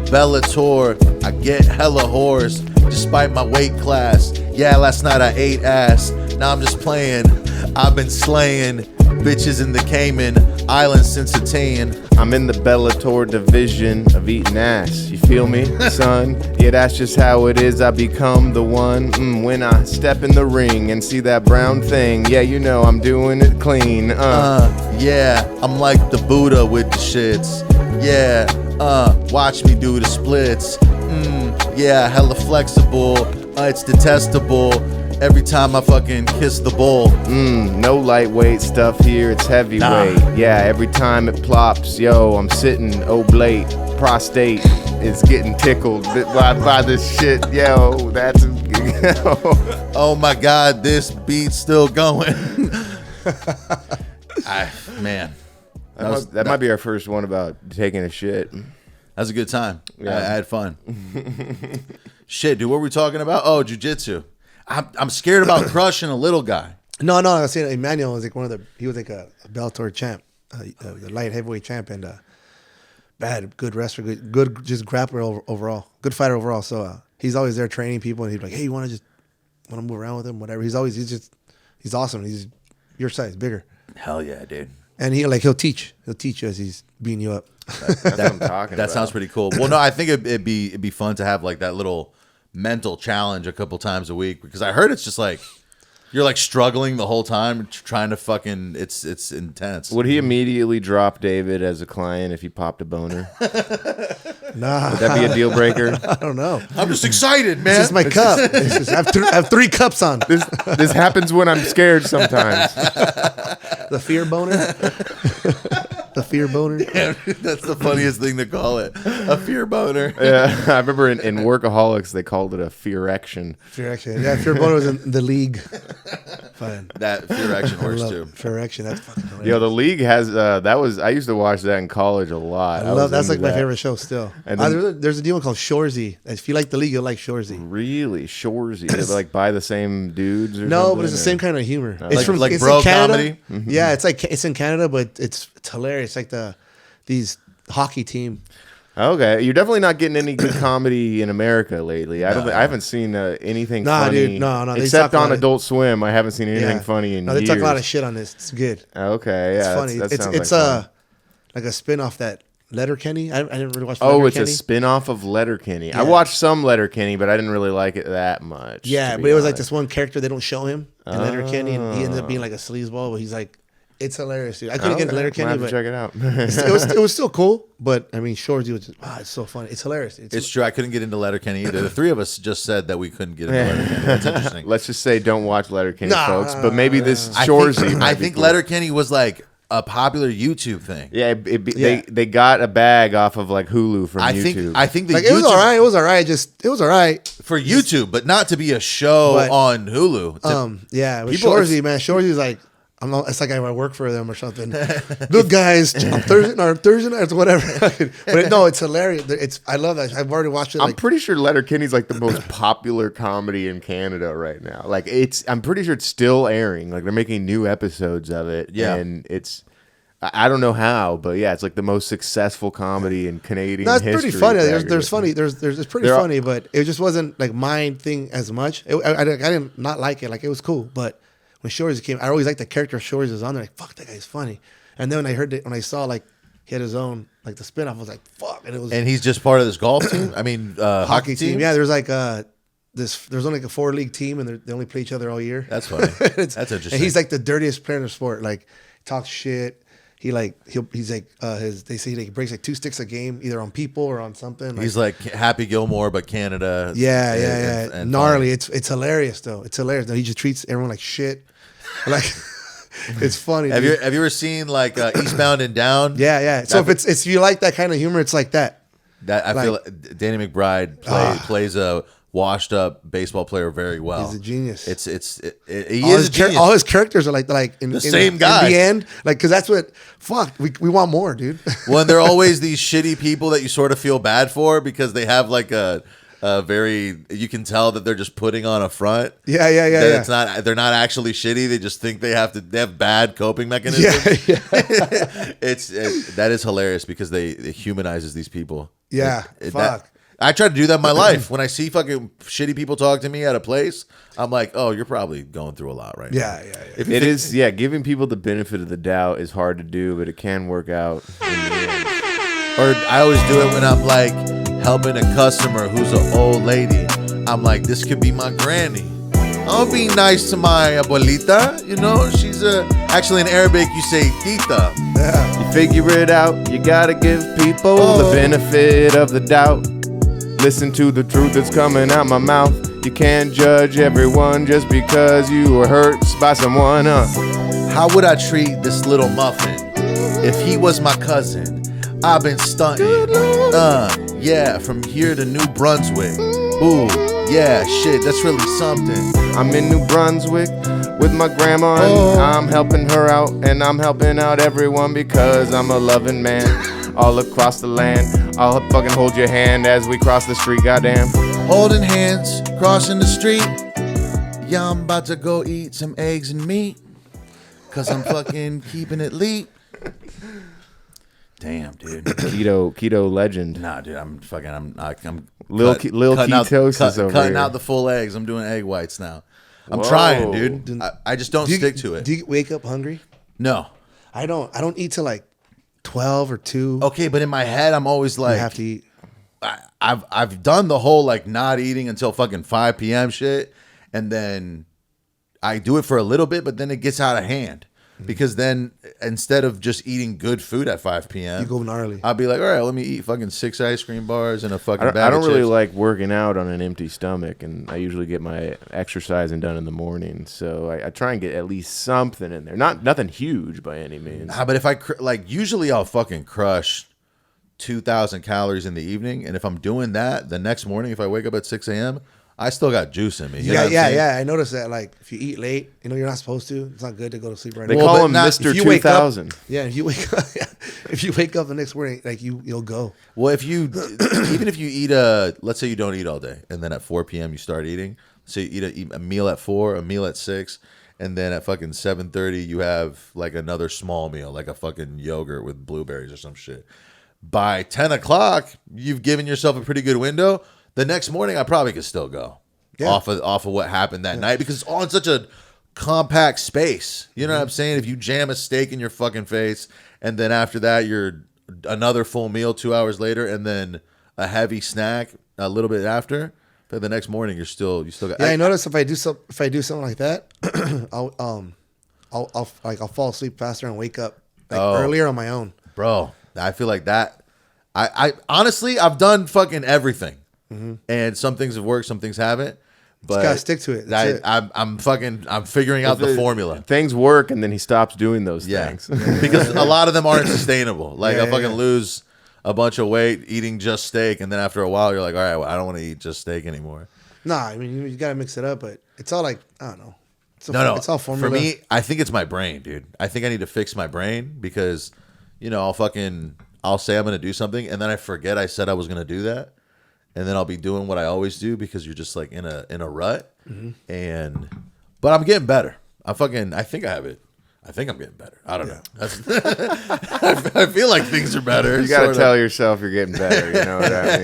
Bellator, I get hella whores despite my weight class. Yeah, last night I ate ass. Now I'm just playing. I've been slaying bitches in the Cayman Islands since a teen. I'm in the Bellator division of eating ass. You feel me, son? Yeah, that's just how it is. I become the one when I step in the ring and see that brown thing. Yeah, you know I'm doing it clean. Yeah, I'm like the Buddha with the shits. Yeah, watch me do the splits. Yeah, hella flexible. It's detestable. Every time I fucking kiss the bowl. No lightweight stuff here, it's heavyweight. Yeah, every time it plops, yo, I'm sitting oblate. Prostate is getting tickled by this shit. Yo, that's... Oh my God, this beat's still going. Man. That might be our first one about taking a shit. That was a good time. Yeah. I had fun. Shit, dude, what were we talking about? Oh, jiu-jitsu. I'm scared about crushing a little guy. No, I was saying Emmanuel was like he was like a Bellator champ, the light heavyweight champ, and good wrestler, good just grappler overall, good fighter overall. So he's always there training people, and he's like, hey, you want to move around with him, whatever. He's awesome. He's your size, bigger. Hell yeah, dude. And he'll teach you as he's beating you up. That's what I'm talking about. That sounds pretty cool. Well, no, I think it'd be fun to have like that little mental challenge a couple times a week, because I heard it's just like you're like struggling the whole time trying to fucking it's intense. Would he immediately drop David as a client if he popped a boner? Nah. Would that be a deal breaker? I don't know. I'm just excited, man. This is my cup. I have 3 cups on. This happens when I'm scared sometimes. The fear boner. The fear boner. Yeah, that's the funniest thing to call it. A fear boner. Yeah, I remember in Workaholics they called it a fear action. Fear action. Yeah, fear boner was in the league. Fine. That fear action works too. Fear action. That's fucking hilarious. Yo, the league has I used to watch that in college a lot. That's like my favorite show still. And then, there's a deal called Shorzy. If you like the league, you'll like Shorzy. Really, Shorzy. They like by the same dudes. Or No, something, but it's the same kind of humor. It's like it's bro in Canada. comedy? Mm-hmm. Yeah, it's in Canada, but it's hilarious. Like these hockey team. Okay, you're definitely not getting any good comedy in America lately. I haven't seen anything funny. Dude, no. Except on Adult Swim, I haven't seen anything funny in years. They talk a lot of shit on this. It's good. Okay, yeah, It's funny. That sounds It's like fun. like a spin-off that Letterkenny. I didn't really watch. Oh, it's Letterkenny. a spin-off of Letterkenny. Yeah. I watched some Letterkenny, but I didn't really like it that much. Yeah, to but be it was like honest. this one character they don't show him in Letterkenny, and he ended up being like a sleazeball. But he's like, it's hilarious, dude. I couldn't get into Might Letterkenny, have to but check it out. it was still cool. But I mean, Shorzy was just it's so funny. It's hilarious. It's true. I couldn't get into Letterkenny either. The three of us just said that we couldn't get into Letterkenny. That's interesting. Let's just say don't watch Letterkenny, Nah, folks. But maybe this I Shorzy. think, might I be think cool. Letterkenny was like a popular YouTube thing. Yeah, Yeah. they got a bag off of like Hulu from I YouTube. think the like YouTube, it was all right. It was all right. It was all right. for YouTube, but not to be a show But, on Hulu. Yeah, with People- Shorzy, man. Shorzy's like, it's like I work for them or something. Look, guys, on Thursday nights, whatever. But no, it's hilarious. I love that. I've already watched it. I'm pretty sure Letterkenny's like the most popular comedy in Canada right now. Like I'm pretty sure it's still airing. Like they're making new episodes of it. Yeah. And I don't know how, but yeah, it's like the most successful comedy in Canadian That's history. pretty funny. There's It's funny. It's pretty funny, but it just wasn't like my thing as much. I didn't not like it. Like it was cool, but when Shorzy came, I always liked the character Shorzy was on there. Like fuck, that guy's funny. And then when I saw like he had his own like the spinoff, I was like fuck, and it was And he's just part of this golf team. I mean, hockey team. Yeah, there's like there's only like a 4-league team, and they only play each other all year. That's funny. That's interesting. And he's like the dirtiest player in the sport. Like talks shit. He's like they say he breaks like 2 sticks a game, either on people or on something. He's like Happy Gilmore, but Canada. Yeah. and Gnarly. It's hilarious though. It's hilarious. He just treats everyone like shit. Like it's funny. Have dude. you ever seen like Eastbound and Down? Yeah. So if you like that kind of humor, it's like that. That I feel like Danny McBride plays a washed up baseball player very well. He's a genius. He is a genius. All his characters are like in same guy. in the end, like because that's what we want more, dude. Well, and they're always these shitty people that you sort of feel bad for because they have like a very, you can tell that they're just putting on a front. Yeah. It's not, they're not actually shitty. They just think they have bad coping mechanisms. Yeah. That is hilarious because it humanizes these people. Yeah, fuck. I try to do that in my life. When I see fucking shitty people talk to me at a place, I'm like, oh, you're probably going through a lot right now. Yeah. It is, giving people the benefit of the doubt is hard to do, but it can work out in the end. Or I always do it when I'm like helping a customer who's an old lady. I'm like, this could be my granny. I'll be nice to my abuelita. You know, she's actually in Arabic you say tita. Yeah. You figure it out. You gotta give people the benefit of the doubt. Listen to the truth that's coming out my mouth. You can't judge everyone just because you were hurt by someone. How would I treat this little muffin if he was my cousin? I've been stunting. Yeah, from here to New Brunswick. Ooh, yeah, shit, that's really something. I'm in New Brunswick with my grandma, and I'm helping her out, and I'm helping out everyone because I'm a loving man all across the land. I'll fucking hold your hand as we cross the street, goddamn. Holding hands, crossing the street. Yeah, I'm about to go eat some eggs and meat, cause I'm fucking keeping it leap. Damn, dude. Keto legend. Nah, dude, I'm Lil cutting Ketosis over cutting here. out the full eggs. I'm doing egg whites now. I'm Whoa. trying, dude. I just don't stick to it. Do you wake up hungry? No. I don't eat till like 12 or 2. Okay, but in my head, I'm always like, You have to eat. I've done the whole like not eating until fucking 5 p.m. shit, and then I do it for a little bit, but then it gets out of hand. Because then instead of just eating good food at 5 p.m., You go gnarly. I'll be like, all right, let me eat fucking 6 ice cream bars and a fucking bag I don't of really chips. like working out on an empty stomach, and I usually get my exercising done in the morning. So I try and get at least something in there. Nothing huge by any means. But if I usually I'll fucking crush 2,000 calories in the evening, and if I'm doing that the next morning, if I wake up at 6 a.m., I still got juice in me. You know what I'm saying? I noticed that. Like, if you eat late, you're not supposed to. It's not good to go to sleep right They now. call but him not- Mr. if you wake up- 2000. Yeah, if you wake up, if you wake up the next morning, like you'll go. Well, if you even if you eat let's say you don't eat all day, and then at 4 p.m. you start eating. So you eat a meal at 4, a meal at 6, and then at fucking 7:30 you have like another small meal, like a fucking yogurt with blueberries or some shit. By 10 o'clock, you've given yourself a pretty good window. The next morning, I probably could still go off of what happened that night because it's all in such a compact space. You know what I'm saying? If you jam a steak in your fucking face, and then after that, you're another full meal 2 hours later, and then a heavy snack a little bit after. But the next morning, you still got. Yeah, I notice if I do something like that, I'll fall asleep faster and wake up earlier on my own. Bro, I feel like that. I honestly, I've done fucking everything, and some things have worked, some things haven't. But Just gotta stick to it. That's it. I'm figuring out the formula. Things work, and then he stops doing those things. Because a lot of them aren't sustainable. Like I fucking lose a bunch of weight eating just steak, and then after a while, you're like, all right, well, I don't want to eat just steak anymore. Nah, I mean you gotta mix it up, but it's all like I don't know. It's all formula. For me, I think it's my brain, dude. I think I need to fix my brain because, I'll say I'm gonna do something, and then I forget I said I was gonna do that. And then I'll be doing what I always do because you're just like in a rut. But I'm getting better. I think I have it. I think I'm getting better. I don't know. I feel like things are better. You got to tell yourself you're getting better. You know what I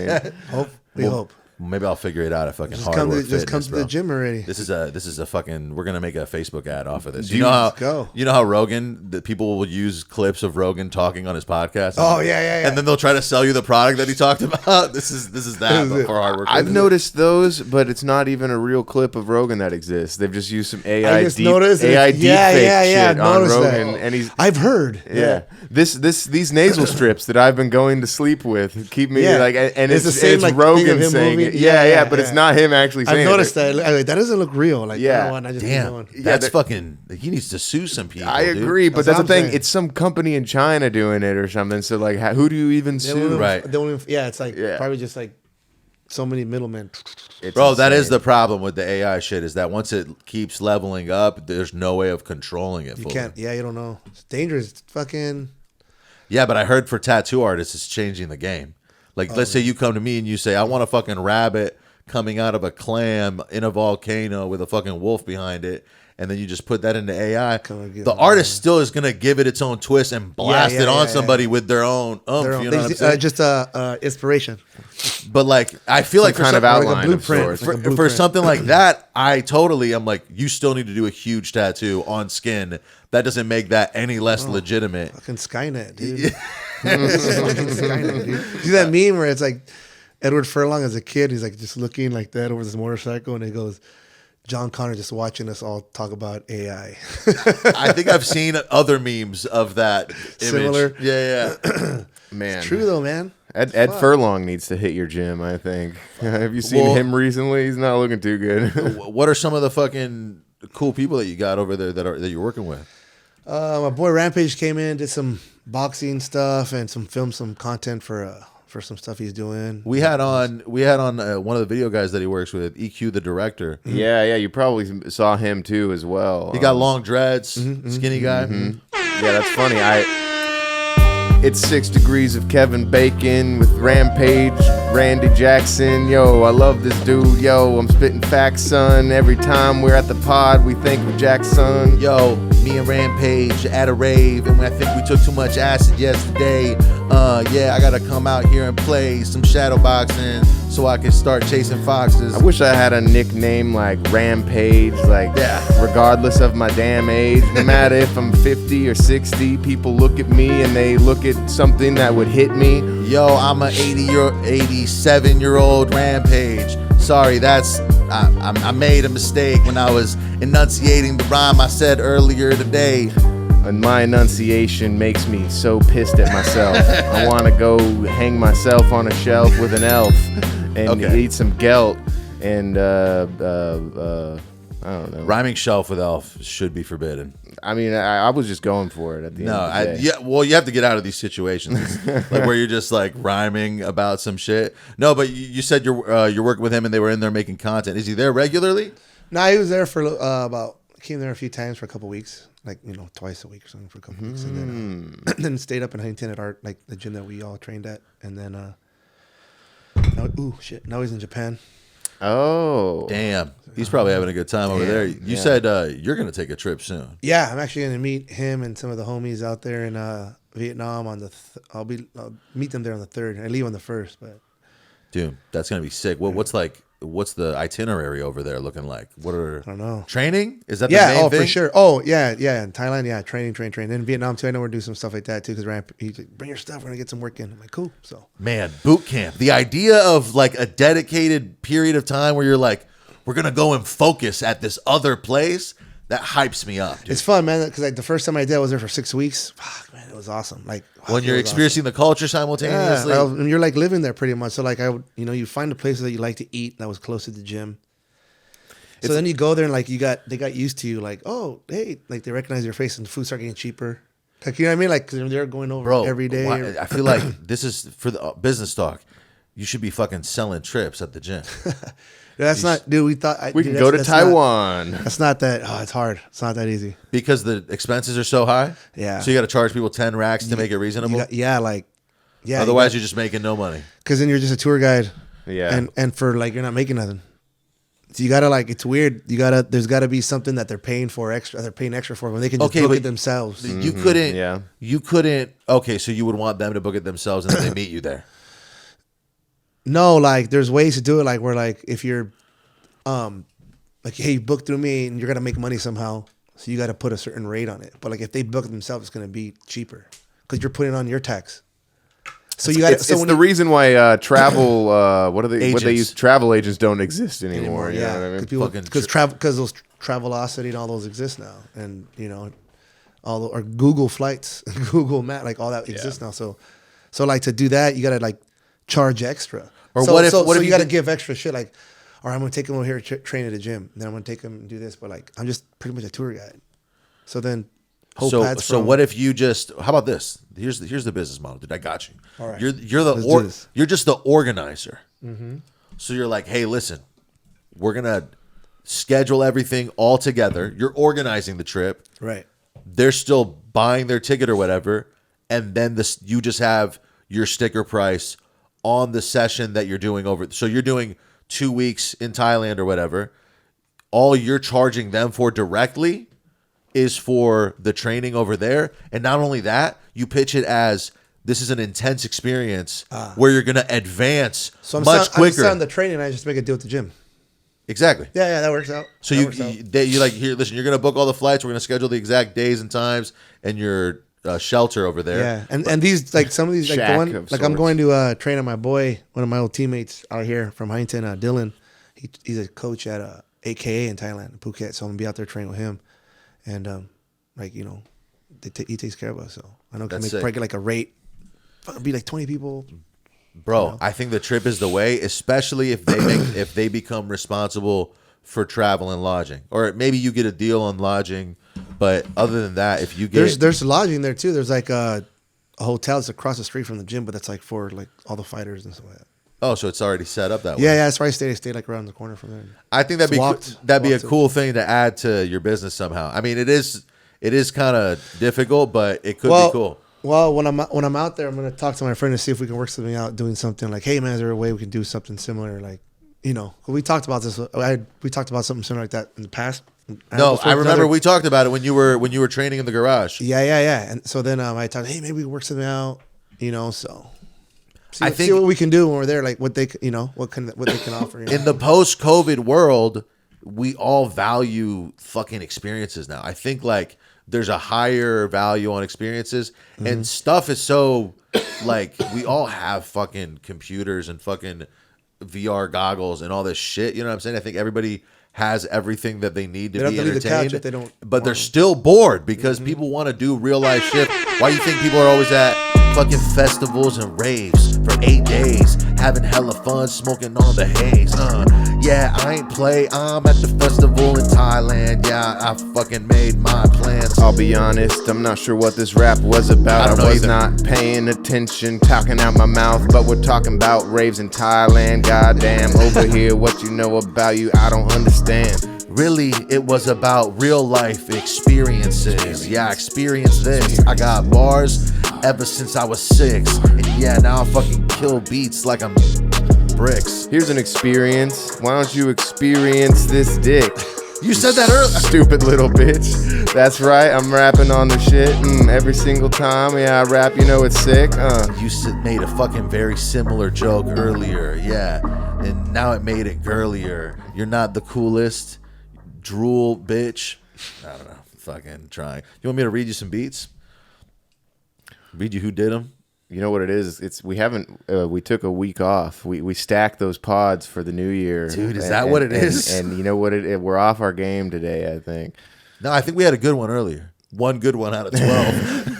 mean? Hope. Maybe I'll figure it out at fucking Just hard come work to, just come fitness, to bro. the gym already. This is a fucking. We're gonna make a Facebook ad off of this. Dude, You know how let's go. You know how Rogan, the people will use clips of Rogan talking on his podcast. Oh, yeah. And then they'll try to sell you the product that he talked about. This is that but for hard work. I've noticed those, but it's not even a real clip of Rogan that exists. They've just used some AI I just noticed it. AI deepfake shit on noticed Rogan, that. and he's I've heard. yeah. These nasal strips that I've been going to sleep with keep me Yeah. like, and It's it's, the same, it's like, thing of Rogan him saying moving. it. Yeah, But it's yeah. not him actually saying I've it. noticed that. Like, that doesn't look real. Like, Yeah. you know what? I just keep Damn, going. that's that- fucking. He needs to sue some people. I dude. agree, but That's that's the what I'm thing. saying. It's some company in China doing it or something. So like, who do you even They don't sue? even- Right. they don't even- yeah, it's like Yeah. probably just like so many middlemen. It's Bro, that is insane. the problem with the AI shit is that once it keeps leveling up, there's no way of controlling it. You fully. can't. Yeah, you don't know. It's dangerous. It's fucking. Yeah, but I heard for tattoo artists, it's changing the game. Like, let's say you come to me and you say, I want a fucking rabbit coming out of a clam in a volcano with a fucking wolf behind it. and then you just put that into AI, give the it artist still is gonna give it its own twist and blast it on somebody with their own you know what I'm saying? Just inspiration. But like, I feel like for kind of something- outline of sorts. for something like that, I'm like, you still need to do a huge tattoo on skin. That doesn't make that any less legitimate. Fucking Skynet, dude. Fucking Skynet, dude. See that meme where it's like Edward Furlong as a kid, he's like just looking like that over this motorcycle, and he goes, John Connor just watching us all talk about AI. I think I've seen other memes of that image. Similar. Yeah. Man, It's true though, man. Ed Furlong needs to hit your gym, I think. Have you seen him recently? He's not looking too good. What are some of the fucking cool people that you got over there that you're working with? My boy Rampage came in, did some boxing stuff and filmed some content for some stuff he's doing. We had on one of the video guys that he works with, EQ the director. Yeah, you probably saw him too as well. He got long dreads, skinny guy. Yeah, that's funny. It's 6 Degrees of Kevin Bacon with Rampage, Randy Jackson. Yo, I love this dude. Yo, I'm spitting facts, son. Every time we're at the pod, we think of Jackson. Yo, me and Rampage at a rave, and I think we took too much acid yesterday. Yeah, I gotta come out here and play some shadow boxing so I can start chasing foxes. I wish I had a nickname like Rampage, like regardless of my damn age. No matter if I'm 50 or 60, people look at me and they look at something that would hit me. Yo, I'm a 87-year-old Rampage. Sorry, I made a mistake when I was enunciating the rhyme I said earlier today. And my enunciation makes me so pissed at myself. I want to go hang myself on a shelf with an elf and eat some gelt and I don't know. Rhyming shelf with elf should be forbidden. I mean, I was just going for it at the end of the day. Well, you have to get out of these situations, like where you're just like rhyming about some shit. No, but you said you're working with him and they were in there making content. Is he there regularly? No, he was there for came there a few times for a couple weeks, like twice a week or something for a couple weeks, and then stayed up in Huntington at the gym that we all trained at, and then now he's in Japan. Oh, damn, he's probably having a good time over there. You said you're gonna take a trip soon. Yeah, I'm actually gonna meet him and some of the homies out there in Vietnam on the. I'll meet them there on the 3rd. I leave on the 1st, but dude, that's gonna be sick. What's the itinerary over there looking like? What are I don't know. Training? Is that the main thing? For sure. Oh yeah. In Thailand, training. In Vietnam too, I know we're doing some stuff like that too. Because he's like, bring your stuff, we're gonna get some work in. I'm like, cool. So man, boot camp. The idea of like a dedicated period of time where you're like, we're gonna go and focus at this other place. That hypes me up, dude. It's fun, man. Because the first time I did, I was there for 6 weeks. Fuck, man, it was awesome. Like when you're experiencing the culture simultaneously, and you're like living there pretty much. So like you find the places that you like to eat that was close to the gym. So then you go there and like they got used to you. Like, oh, hey, like they recognize your face and the food start getting cheaper. Like, you know what I mean? Like, because they're going over every day. I feel like this is for the business talk. You should be fucking selling trips at the gym. That's not, dude. We thought we can go to Taiwan. That's not that. Oh, it's hard. It's not that easy because the expenses are so high. Yeah. So you got to charge people 10 racks to make it reasonable. Otherwise, you're just making no money. Because then you're just a tour guide. Yeah. And for like you're not making nothing. So you gotta it's weird. There's gotta be something that they're paying for extra. They're paying extra for when they can just book it themselves. You couldn't. Yeah. You couldn't. Okay, so you would want them to book it themselves and then they meet you there. No, like there's ways to do it. Like where like if you're, like hey, you book through me and you're gonna make money somehow, so you got to put a certain rate on it. But like if they book it themselves, it's gonna be cheaper because you're putting on your tax. So you got. It's the reason why travel. What they use? Travel agents don't exist anymore. You know what I mean? Because those Travelocity and all those exist now, and or Google Flights, Google Map, like all that exists now. So like to do that, you got to like charge extra. Or what if you got to give extra shit like, all right, I'm gonna take them over here to train at a gym, and then I'm gonna take them and do this, but like I'm just pretty much a tour guide. So then. So what if you just? How about this? Here's the business model, dude. I got you. All right. You're just the organizer. Mm-hmm. So you're like, hey, listen, we're gonna schedule everything all together. You're organizing the trip. Right. They're still buying their ticket or whatever, and then you just have your sticker price on the session that you're doing over. So you're doing 2 weeks in Thailand or whatever. all you're charging them for directly is for the training over there. And not only that, you pitch it as this is an intense experience where you're going to advance much quicker. I'm selling the training. I just make a deal with the gym. Exactly. Yeah, that works out. So you like, here, listen, you're going to book all the flights. We're going to schedule the exact days and times and your shelter over there. Yeah, and these like some of these like the one like I'm going to train on my boy, one of my old teammates out here from Huntington, Dylan. He's a coach at AKA in Thailand, in Phuket. So I'm gonna be out there training with him, and like you know, he takes care of us. So I know can make probably get like a rate, be like 20 people. Bro, you know? I think the trip is the way, especially if they become responsible for travel and lodging, or maybe you get a deal on lodging. But other than that, if you get there's lodging there too. There's like a hotel that's across the street from the gym, but that's like for like all the fighters and stuff like that. Oh, so it's already set up that way. Yeah, that's why I stayed like around the corner from there. I think that'd be a cool thing to add to your business somehow. I mean, it is kind of difficult, but it could be cool. Well, when I'm out there, I'm gonna talk to my friend to see if we can work something out, doing something like, hey man, is there a way we can do something similar? Like, you know, we talked about this. We talked about something similar like that in the past. No, I remember we talked about it when you were training in the garage. Yeah. And so then I talked, hey, maybe we can work something out, you know. So see what we can do when we're there, like what they, you know, what they can offer. You know? In the post-COVID world, we all value fucking experiences now. I think like there's a higher value on experiences, and stuff is so like we all have fucking computers and fucking VR goggles and all this shit. You know what I'm saying? I think everybody has everything that they need to be entertained, if they don't but they're still bored because people want to do real life shit. Why do you think people are always at fucking festivals and raves for 8 days, having hella fun, smoking on the haze? Yeah, I ain't play. I'm at the festival in Thailand. Yeah, I fucking made my plans. I'll be honest, I'm not sure what this rap was about. I was not paying attention, talking out my mouth, but we're talking about raves in Thailand. Goddamn, over here, what you know about you, I don't understand. Really, it was about real life experiences. Yeah, I experienced this. I got bars ever since I was 6. And yeah, now I fucking kill beats like I'm bricks. Here's an experience. Why don't you experience this dick? You said that earlier. Stupid little bitch. That's right, I'm rapping on the shit every single time. Yeah, I rap, you know it's sick. You made a fucking very similar joke earlier. Yeah, and now it made it girlier. You're not the coolest. Drool, bitch. I don't know. Fucking trying. You want me to read you some beats? Read you who did them? You know what it is? It's we haven't. We took a week off. We stacked those pods for the new year. Dude, is that what it is? And you know what? We're off our game today, I think. No, I think we had a good one earlier. One good one out of 12.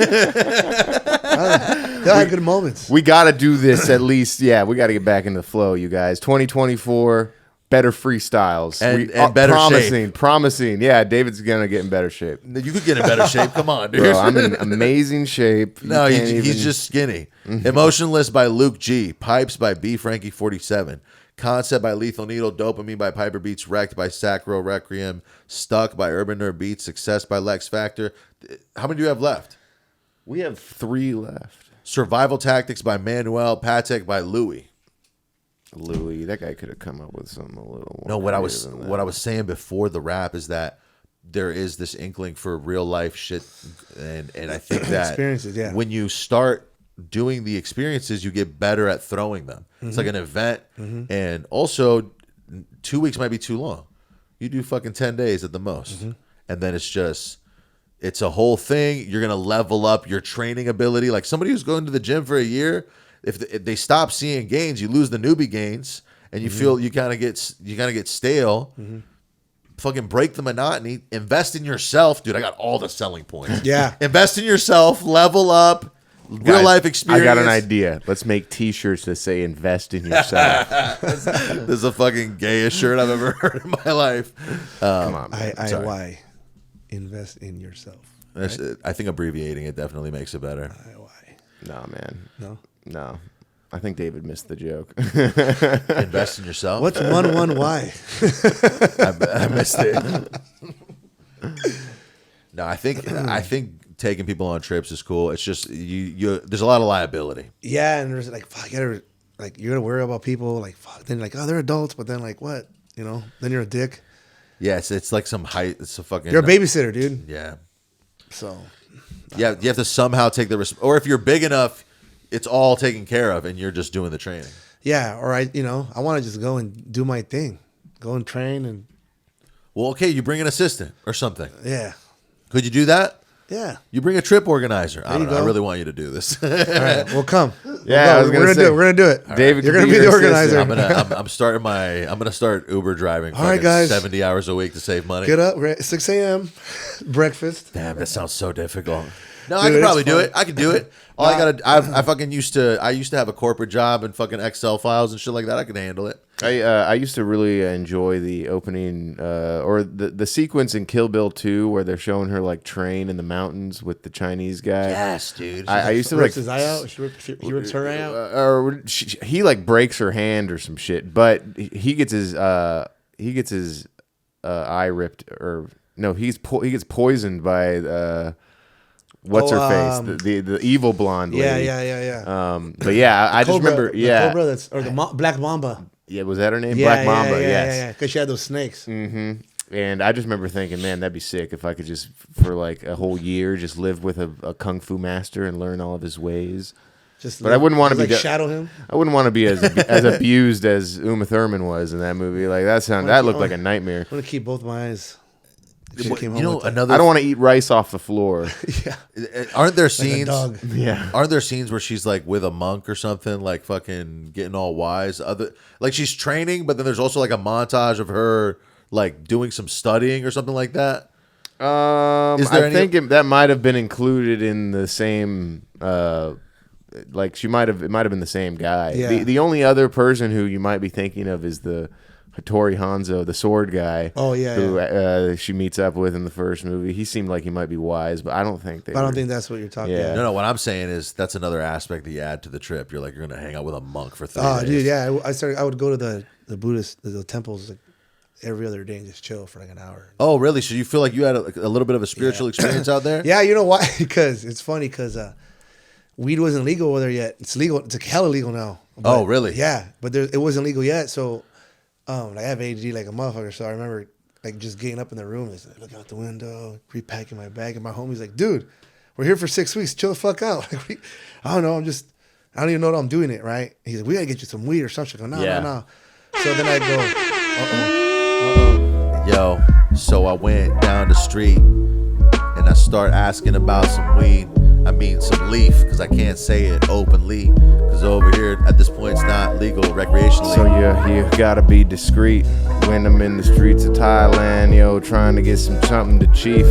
They had good moments. We got to do this at least. Yeah, we got to get back in the flow, you guys. 2024. Better freestyles and better shape. Promising. Yeah, David's gonna get in better shape. You could get in better shape. Come on, dude. Bro, I'm in amazing shape. No, he's just skinny. Emotionless by Luke G. Pipes by B. Frankie 47. Concept by Lethal Needle. Dopamine by Piper Beats. Wrecked by Sacro Requiem. Stuck by Urban Nerd Beats. Success by Lex Factor. How many do you have left? We have 3 left. Survival Tactics by Manuel. Patek by Louis. Louis, that guy could have come up with something a little more. No, what I was saying before the rap is that there is this inkling for real life shit, and I think that experiences, yeah. When you start doing the experiences, you get better at throwing them. It's like an event, and also 2 weeks might be too long. You do fucking 10 days at the most, and then it's a whole thing. You're gonna level up your training ability. Like somebody who's going to the gym for a year. If they stop seeing gains, you lose the newbie gains, and you feel you kind of get stale. Fucking break the monotony. Invest in yourself, dude. I got all the selling points. Yeah, invest in yourself. Level up. Real life experience. I got an idea. Let's make T-shirts that say "Invest in yourself." This is a fucking gayest shirt I've ever heard in my life. Come on, IY. Invest in yourself. Right? I think abbreviating it definitely makes it better. IY. Nah, man. No. I think David missed the joke. Invest in yourself. What's 1-1-Y? I missed it. No, I think taking people on trips is cool. It's just you. There's a lot of liability. Yeah, and there's like, fuck, you're gonna worry about people. Like, fuck. Then like, oh, they're adults, but then like, what? You know? Then you're a dick. Yes, it's like some height. It's a fucking. You're a babysitter, dude. Yeah. So. Yeah, you have to somehow take the risk. Or if you're big enough, it's all taken care of, and you're just doing the training. Yeah, or I want to just go and do my thing, go and train and. Well, okay, you bring an assistant or something. Yeah. Could you do that? Yeah. You bring a trip organizer. I don't know. go. I really want you to do this. All right, we'll come. Yeah, we're gonna do it. We're gonna do it. David, You're gonna be the organizer. I'm gonna start Uber driving. All right, guys. 70 hours a week to save money. Get up, 6 a.m. breakfast. Damn, that sounds so difficult. No, Dude, I could probably it's do fun. it. I could do it. All I fucking used to have a corporate job and fucking Excel files and shit like that. I could handle it. I used to really enjoy the opening or the sequence in Kill Bill 2 where they're showing her like train in the mountains with the Chinese guy. Yes, dude. I used to Rips like his eye out. He rips her eye out. or he like breaks her hand or some shit, but he gets his eye ripped or no, he gets poisoned by what's her face, the evil blonde lady. Yeah. But yeah, I just remember, the yeah, Cobra the Black Mamba. yeah, was that her name? Yeah, Black Mamba. Yes. Yeah, because she had those snakes. And I just remember thinking, man, that'd be sick if I could just for like a whole year just live with a kung fu master and learn all of his ways. But I wouldn't want to be shadow him. I wouldn't want to be as abused as Uma Thurman was in that movie. Like that looked like a nightmare. I'm gonna keep both my eyes. You know, another. I don't want to eat rice off the floor. Yeah. Aren't there scenes? dog. Yeah. Aren't there scenes where she's like with a monk or something, like fucking getting all wise? Like she's training, but then there's also like a montage of her like doing some studying or something like that. I think that might have been included in the same. Like it might have been the same guy. Yeah. The only other person who you might be thinking of is the Hattori Hanzo, the sword guy. Oh yeah. Who she meets up with in the first movie. He seemed like he might be wise, but I don't think I don't think that's what you're talking Yeah. about. No, what I'm saying is that's another aspect that you add to the trip. You're going to hang out with a monk for 3 Oh, days. dude, yeah. I would go to the Buddhist the temples like every other day and just chill for like an hour. Oh, really? So you feel like you had a little bit of a spiritual experience out there? Yeah, you know why? Because it's funny because weed wasn't legal over there yet. It's legal. It's like hella legal now. Oh, really? Yeah, but it wasn't legal yet. So, like, I have ADD like a motherfucker. So I remember like just getting up in the room, and like, looking out the window, repacking my bag, and my homie's like, "Dude, we're here for 6 weeks. Chill the fuck out." Like, I don't know. I don't even know what I'm doing it right. He's like, "We gotta get you some weed or something." I go, no. So then I go, Yo, so I went down the street and I start asking about some weed. I mean some leaf, because I can't say it openly, because over here at this point it's not legal recreationally. So you gotta be discreet when I'm in the streets of Thailand, yo, trying to get something to chief.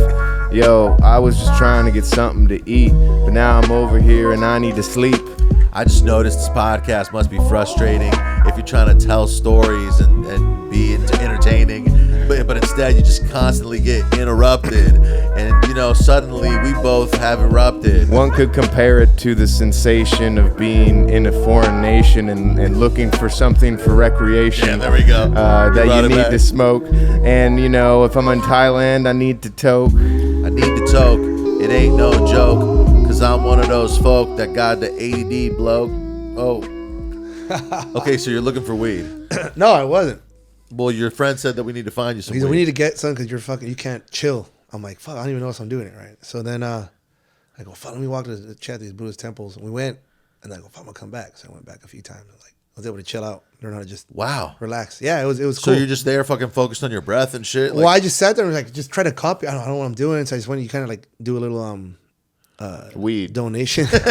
Yo, I was just trying to get something to eat, but now I'm over here and I need to sleep. I just noticed this podcast must be frustrating if you're trying to tell stories and be entertaining, but instead you just constantly get interrupted, and you know, suddenly we both have erupted. One could compare it to the sensation of being in a foreign nation and looking for something for recreation. Yeah, there we go. That you need back. to smoke. And you know, if I'm in Thailand, I need to toke. I need to toke. It ain't no joke, cause I'm one of those folk that got the ADD bloke. Oh. Okay, so you're looking for weed. no, I wasn't. Well, your friend said that we need to find you some He weed. said, we need to get some because you can't chill. I'm like, fuck, I don't even know if I'm doing it right. So then I go, fuck, let me walk to check these Buddhist temples. And we went, and I go, fuck, I'm gonna come back. So I went back a few times. I was able to chill out, learn how to just relax. Yeah, it was So cool. you're just there fucking focused on your breath and shit? Well, I just sat there and was like, just try to copy. I don't know what I'm doing. So I just went, you kind of like do a little weed donation. Fuck,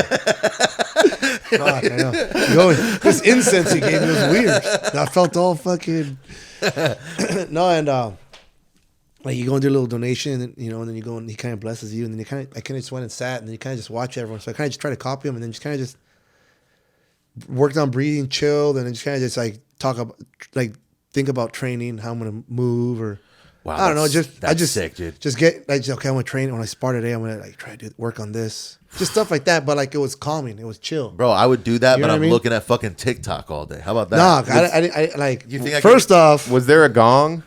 I know. This incense he gave me was weird. I felt all fucking no, and like you go and do a little donation, and and then you go and he kind of blesses you, and then I kind of just went and sat, and then you kind of just watch everyone. So I kind of just try to copy him, and then just kind of just worked on breathing, chilled, and then just kind of just like talk about like think about training, how I'm gonna move, or wow, I don't know, that's sick, dude. Just get like, okay, I'm gonna train when I spar today. I'm gonna like try to work on this, just stuff like that. But like it was calming, it was chill. Bro, I would do that, You but know what I'm I mean? looking at fucking TikTok all day. How about that? No, I like. You think I first off, Was there a gong?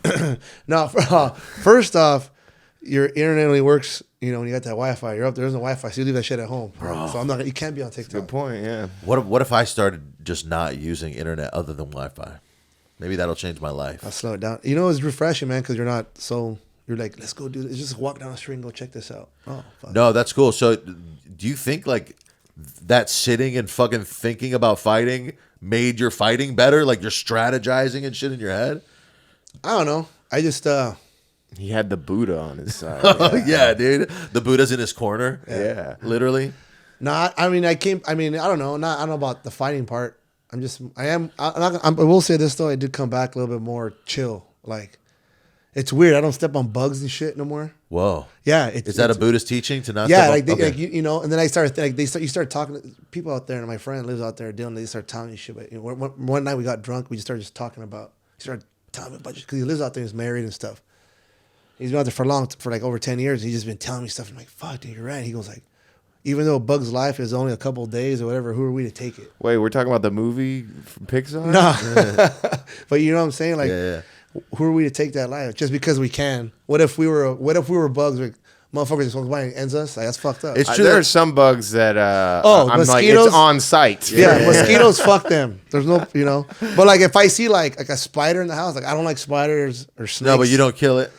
no. First off, your internet only works. When you got that Wi-Fi, you're up there. There's no Wi-Fi, so you leave that shit at home. Bro. So I'm not. You can't be on TikTok. Good point, yeah. What if I started just not using internet other than Wi-Fi? Maybe that'll change my life. I'll slow it down. You know, it's refreshing, man, because you're not so. You're like, let's go do this. Just walk down the street and go check this out. Oh, fuck. No, that's cool. So, do you think like that sitting and fucking thinking about fighting made your fighting better? Like you're strategizing and shit in your head? I don't know. I just He had the Buddha on his side. Yeah, dude. The Buddha's in his corner. Yeah. Literally. no. I mean, I don't know. I don't know about the fighting part. I will say this though. I did come back a little bit more chill. Like, it's weird. I don't step on bugs and shit no more. Whoa. Yeah. Is that a Buddhist teaching to not? Yeah, step like, on? they, Okay. like you know, and then you start talking to people out there, and my friend lives out there dealing. They start telling me shit. But you know, one night we got drunk. We just started talking about. He started telling me about because he lives out there. He's married and stuff. He's been out there for like over 10 years. He's just been telling me stuff. I'm like, fuck, dude, you're right. He goes like, even though a bug's life is only a couple of days or whatever, who are we to take it? Wait, we're talking about the movie from Pixar? No, but you know what I'm saying? Like, Yeah. who are we to take that life just because we can? What if we were bugs? Like, motherfuckers just walk by and ends us. Like, that's fucked up. It's true. There are some bugs that I'm like, mosquitoes? it's on site. Yeah, mosquitoes, fuck them. There's no, you know. But like, if I see like a spider in the house, like I don't like spiders or snakes. No, but you don't kill it.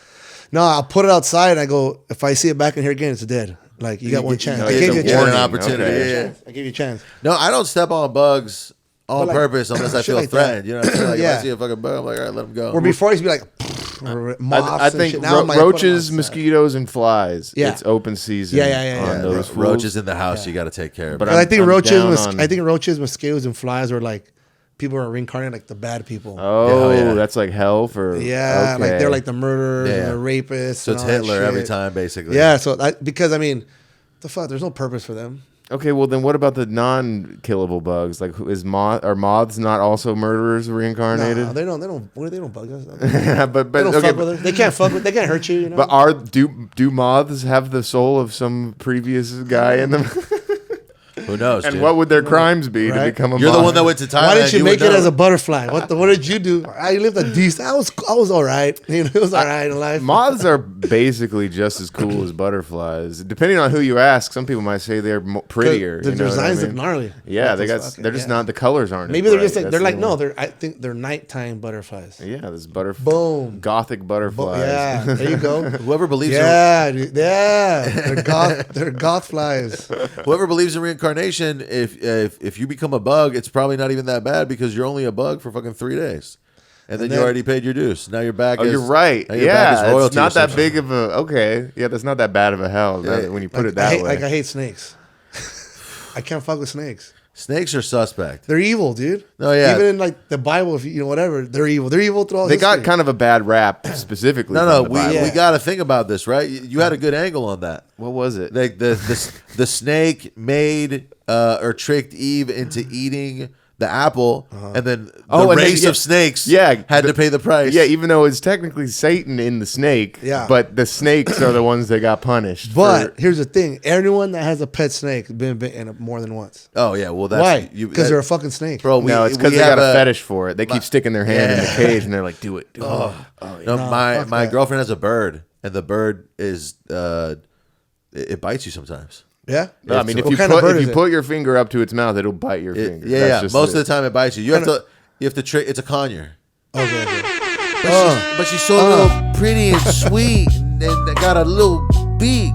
No, I'll put it outside and I go, if I see it back in here again, it's dead. Like, you got one chance. know, I it's gave a you a warning. chance. opportunity. Okay. Yeah. I gave you a chance. No, I don't step on bugs on But, like, purpose unless I shit feel like that. threatened. You know what I'm saying? Like, if Yeah. I see a fucking bug, I'm like, all right, let him go. Or before I used to be like, or moths I and think shit. Now I'm like, put 'em roaches, outside. mosquitoes, and flies. Yeah. It's open season. Yeah. On those fools. roaches in the house, you got to take care of. But But But I think I'm roaches, down on- mosquitoes, and flies are like people are reincarnated like the bad people. Oh, Yeah. that's like hell for. Yeah, like okay. they're like the murderers, Yeah. and the rapists. so it's and all that Hitler every shit. time, basically. Yeah, so because I mean, the fuck, there's no purpose for them. Okay, well then, what about the non-killable bugs? Like, are moths not also murderers reincarnated? No, they don't bug us. but They don't okay, fuck with us. They can't fuck with. They can't hurt you. You know. but do moths have the soul of some previous guy in them? Who knows? And dude? what would their crimes be to Right. become a You're moth? the one that went to Thailand. Why didn't you make would it know. as a butterfly? What did you do? I lived a decent. I was all right. You know, it was all right in life. Moths are basically just as cool as butterflies, depending on who you ask. Some people might say they're prettier. The you know what I designs mean? look gnarly. Yeah, they got. Fucking- They're just yeah. not. The colors aren't. Maybe as they're bright. just like That's they're the like only- no. I think they're nighttime butterflies. Yeah, this butterfly. Boom. Gothic butterflies. Yeah, there you go. Whoever believes Yeah, dude, yeah. They're goth flies. whoever believes in reincarnation, if you become a bug, it's probably not even that bad because you're only a bug for fucking 3 days. And then you then- already paid your dues. Now you're back. Oh, as, you're right. now you're back as Yeah, royalty it's not or that something. big of a. Okay, yeah, that's not that bad of a hell when you put it that way. I hate snakes. I can't fuck with snakes. Snakes are suspect. They're evil, dude. Oh, yeah. Even in like the Bible, if you know whatever, they're evil. They're evil through all They got history. kind of a bad rap specifically. No, from the Bible. we got to think about this, right? You had a good angle on that. What was it? Like the snake made or tricked Eve into eating the apple, and then the Oh, and then- race yeah. of snakes Yeah, had to pay the price. Yeah, even though it's technically Satan in the snake. Yeah. But the snakes are the ones that got punished. But here's the thing: everyone that has a pet snake has been bitten more than once. Oh yeah, well that's Why? Because they're a fucking snake. bro. no, it's because we they got have a fetish for it. They keep sticking their hand in the Yeah. cage and they're like, "Do it, do it." No, fuck my that. girlfriend has a bird, and the bird is it bites you sometimes. Yeah. No, I mean, if What you kind of bird if is you it? put your finger up to its mouth, it'll bite your finger. Yeah, That's yeah. just Most it. of the time it bites you. You have to trick. It's a conure. Okay. But she's so little pretty and sweet, and got a little beak,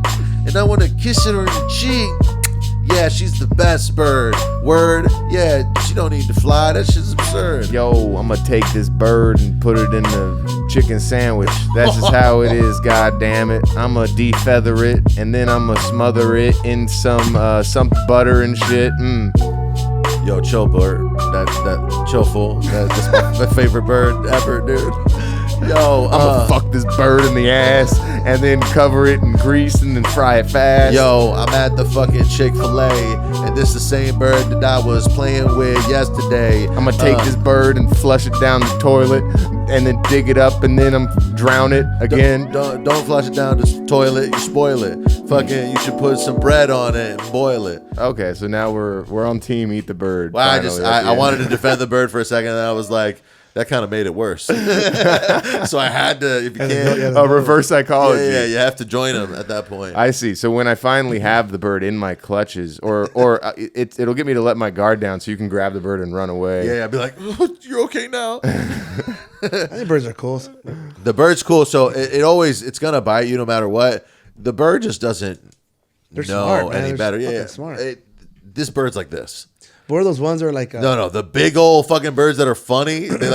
and I want to kiss her in the cheek. Yeah, she's the best bird. Word. Yeah, she don't need to fly. That shit's absurd. Yo, I'm gonna take this bird and put it in the chicken sandwich. That's just how it is. God damn it! I'ma defeather it and then I'ma smother it in some butter and shit. Yo, chill bird. That chill fool. That's my favorite bird ever, dude. Yo, I'ma fuck this bird in the ass and then cover it in grease and then fry it fast. Yo, I'm at the fucking Chick-fil-A, and this the same bird that I was playing with yesterday. I'm gonna take this bird and flush it down the toilet and then dig it up and then I'm drown it again. Don't flush it down the toilet. You spoil it. Fucking, you should put some bread on it and boil it. Okay, so now we're on team eat the bird. Well, finally at the I end. wanted to defend the bird for a second, and I was like, that kind of made it worse. So I had to, if you can't, reverse psychology. yeah, you have to join them at that point. I see. So when I finally have the bird in my clutches, or it'll get me to let my guard down so you can grab the bird and run away. Yeah, I'd be like, you're okay now. I think birds are cool. The bird's cool, so it's gonna bite you no matter what. The bird just doesn't know smart, man. any They're better. Yeah, smart. This bird's like this. What are those ones that are like No, the big old fucking birds that are funny. They're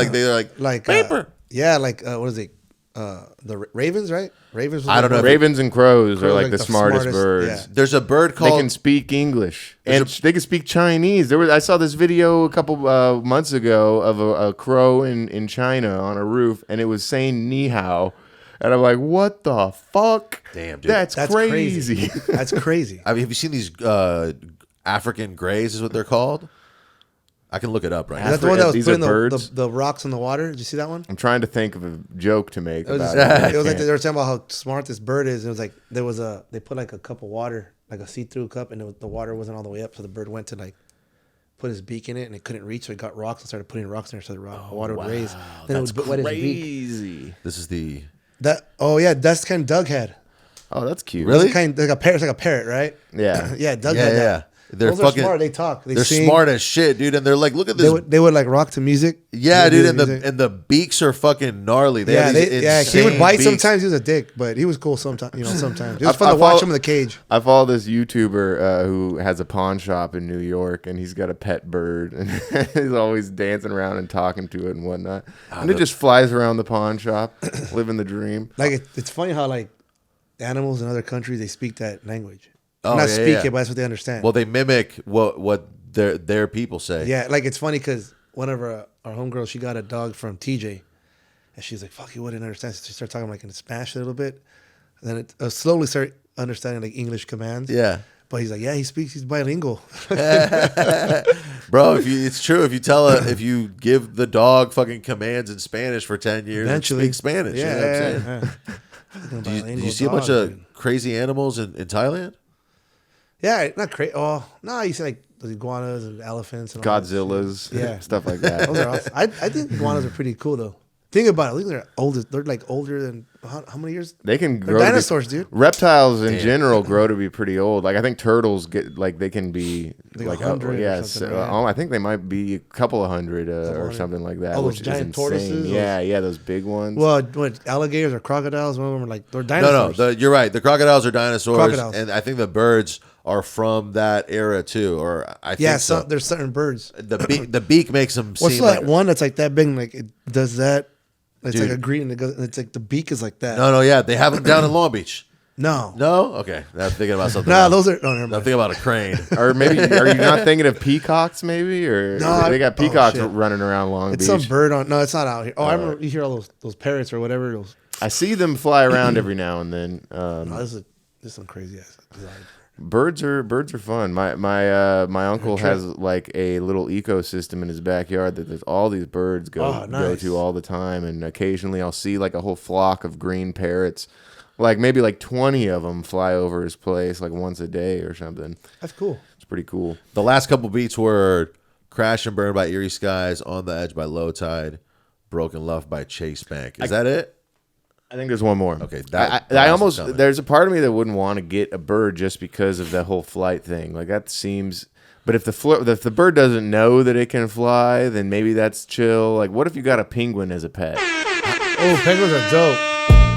like paper. What is it? The ravens, right? Ravens. I don't know. Ravens and crows are Crows like the smartest birds. yeah. There's a bird They called. can speak English and they can speak Chinese. I saw this video a couple months ago of a crow in China on a roof, and it was saying ni hao, and I'm like, what the fuck? Damn, dude. That's crazy. That's crazy. I mean, have you seen these African grays? Is what they're called. I can look it up right Is now. that the one that was These putting are birds? the rocks in the water? Did you see that one? I'm trying to think of a joke to make It was, about it was it. like they were talking about how smart this bird is. It was like they put like a cup of water, like a see-through cup, and the water wasn't all the way up, so the bird went to like put his beak in it, and it couldn't reach, so he got rocks and started putting rocks in there, so the water would raise. Then That's it would wet his beak. crazy. This is the. That's kind of Doug had. Oh, that's cute. Really? It's kind of like a parrot. It's like a parrot, right? Yeah. Yeah, Doug Yeah, had yeah. that. They're Those fucking are smart. They talk. They They're sing. smart as shit, dude. And they're like, look at this. They would like rock to music. Yeah, They would dude. do And music. the beaks are fucking gnarly. They have these He would insane bite beaks. sometimes. He was a dick, but he was cool sometimes. Sometimes it was I fun to follow- watch him in the cage. I follow this YouTuber who has a pawn shop in New York, and he's got a pet bird, and he's always dancing around and talking to it and whatnot. And it just flies around the pawn shop, living the dream. Like it's funny how like animals in other countries they speak that language. Oh, Not yeah, speak yeah. it, but that's what they understand. Well, they mimic what their people say. Yeah, like it's funny because one of our homegirls, she got a dog from TJ, and she's like, "Fuck, you wouldn't understand." So she started talking like in Spanish a little bit, and then it slowly started understanding like English commands. Yeah. But he's like, "Yeah, he's bilingual." Bro, it's true. If you give the dog fucking commands in Spanish for 10 years, Eventually, it speaks Spanish. Yeah, you know what I'm saying? yeah. Did you see a bunch of crazy animals in Thailand? Yeah, not crazy. Oh, no, you see like the iguanas and elephants and all that Godzillas, Yeah. stuff like that. Those are awesome. I think iguanas are pretty cool though. Think about it. Look, they're older. They're like older than how many years? They can They're grow. to be- dinosaurs, dude. Reptiles in general grow to be pretty old. Like I think turtles get like they can be Like like 100 or yes, something, right? I think they might be a couple of hundred or hundred. something like that. Oh, those which giant is tortoises, insane. those- Yeah, those big ones. Well, what alligators or crocodiles? One of them are like they're No, dinosaurs. you're right. The crocodiles are dinosaurs, Crocodiles. and I think the birds are from that era too. Or I yeah, think so. there's certain birds. The beak makes them What's seem that like one that's like that big? And like it does that. It's Dude. like a green. And it goes. It's like the beak is like that. No, yeah, they have them down in Long Beach. no, No, okay, now I'm thinking about something. no. else. Those are. No, never I'm mind. thinking about a crane. Or maybe are you not thinking of peacocks? Maybe or No, they got oh, peacocks shit. running around Long It's Beach. some bird on. No, it's not out here. Oh, I remember you hear all those parrots or whatever. Those. I see them fly around every now and then. No, this is some crazy ass design. Birds are fun. My uncle has like a little ecosystem in his backyard that there's all these birds go nice. to all the time, and occasionally I'll see like a whole flock of green parrots, like maybe like 20 of them fly over his place like once a day or something. That's cool. It's pretty cool. The last couple beats were "Crash and Burn" by Eerie Skies, "On the Edge" by Low Tide, "Broken Love" by Chase Bank. Is that it? I think there's one more. Okay, I almost there's a part of me that wouldn't want to get a bird just because of that whole flight thing. Like that seems. But if the bird doesn't know that it can fly, then maybe that's chill. Like, what if you got a penguin as a pet? Oh, penguins are dope.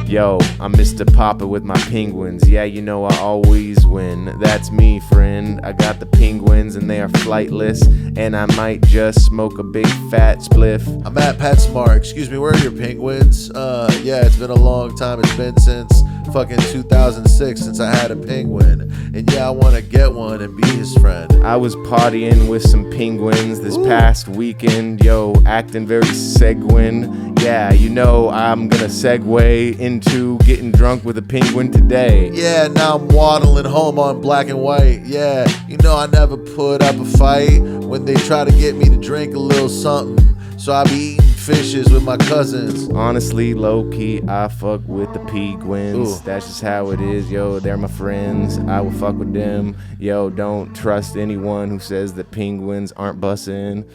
Yo, I'm Mr. Popper with my penguins. Yeah, you know I always win. That's me, friend. I got the penguins and they are flightless. And I might just smoke a big fat spliff. I'm at Pat Smart. Excuse me, where are your penguins? Yeah, it's been a long time. It's been since fucking 2006 since I had a penguin. And yeah, I want to get one and be his friend. I was partying with some penguins this past weekend. Yo, acting very seguin. Yeah, you know I'm gonna segue into getting drunk with a penguin today. Yeah, now I'm waddling home on black and white. Yeah, you know I never put up a fight when they try to get me to drink a little something. So I be eating fishes with my cousins. Honestly, low-key, I fuck with the penguins. Ooh. That's just how it is, yo. They're my friends. I will fuck with them. Yo, don't trust anyone who says that penguins aren't bussin'.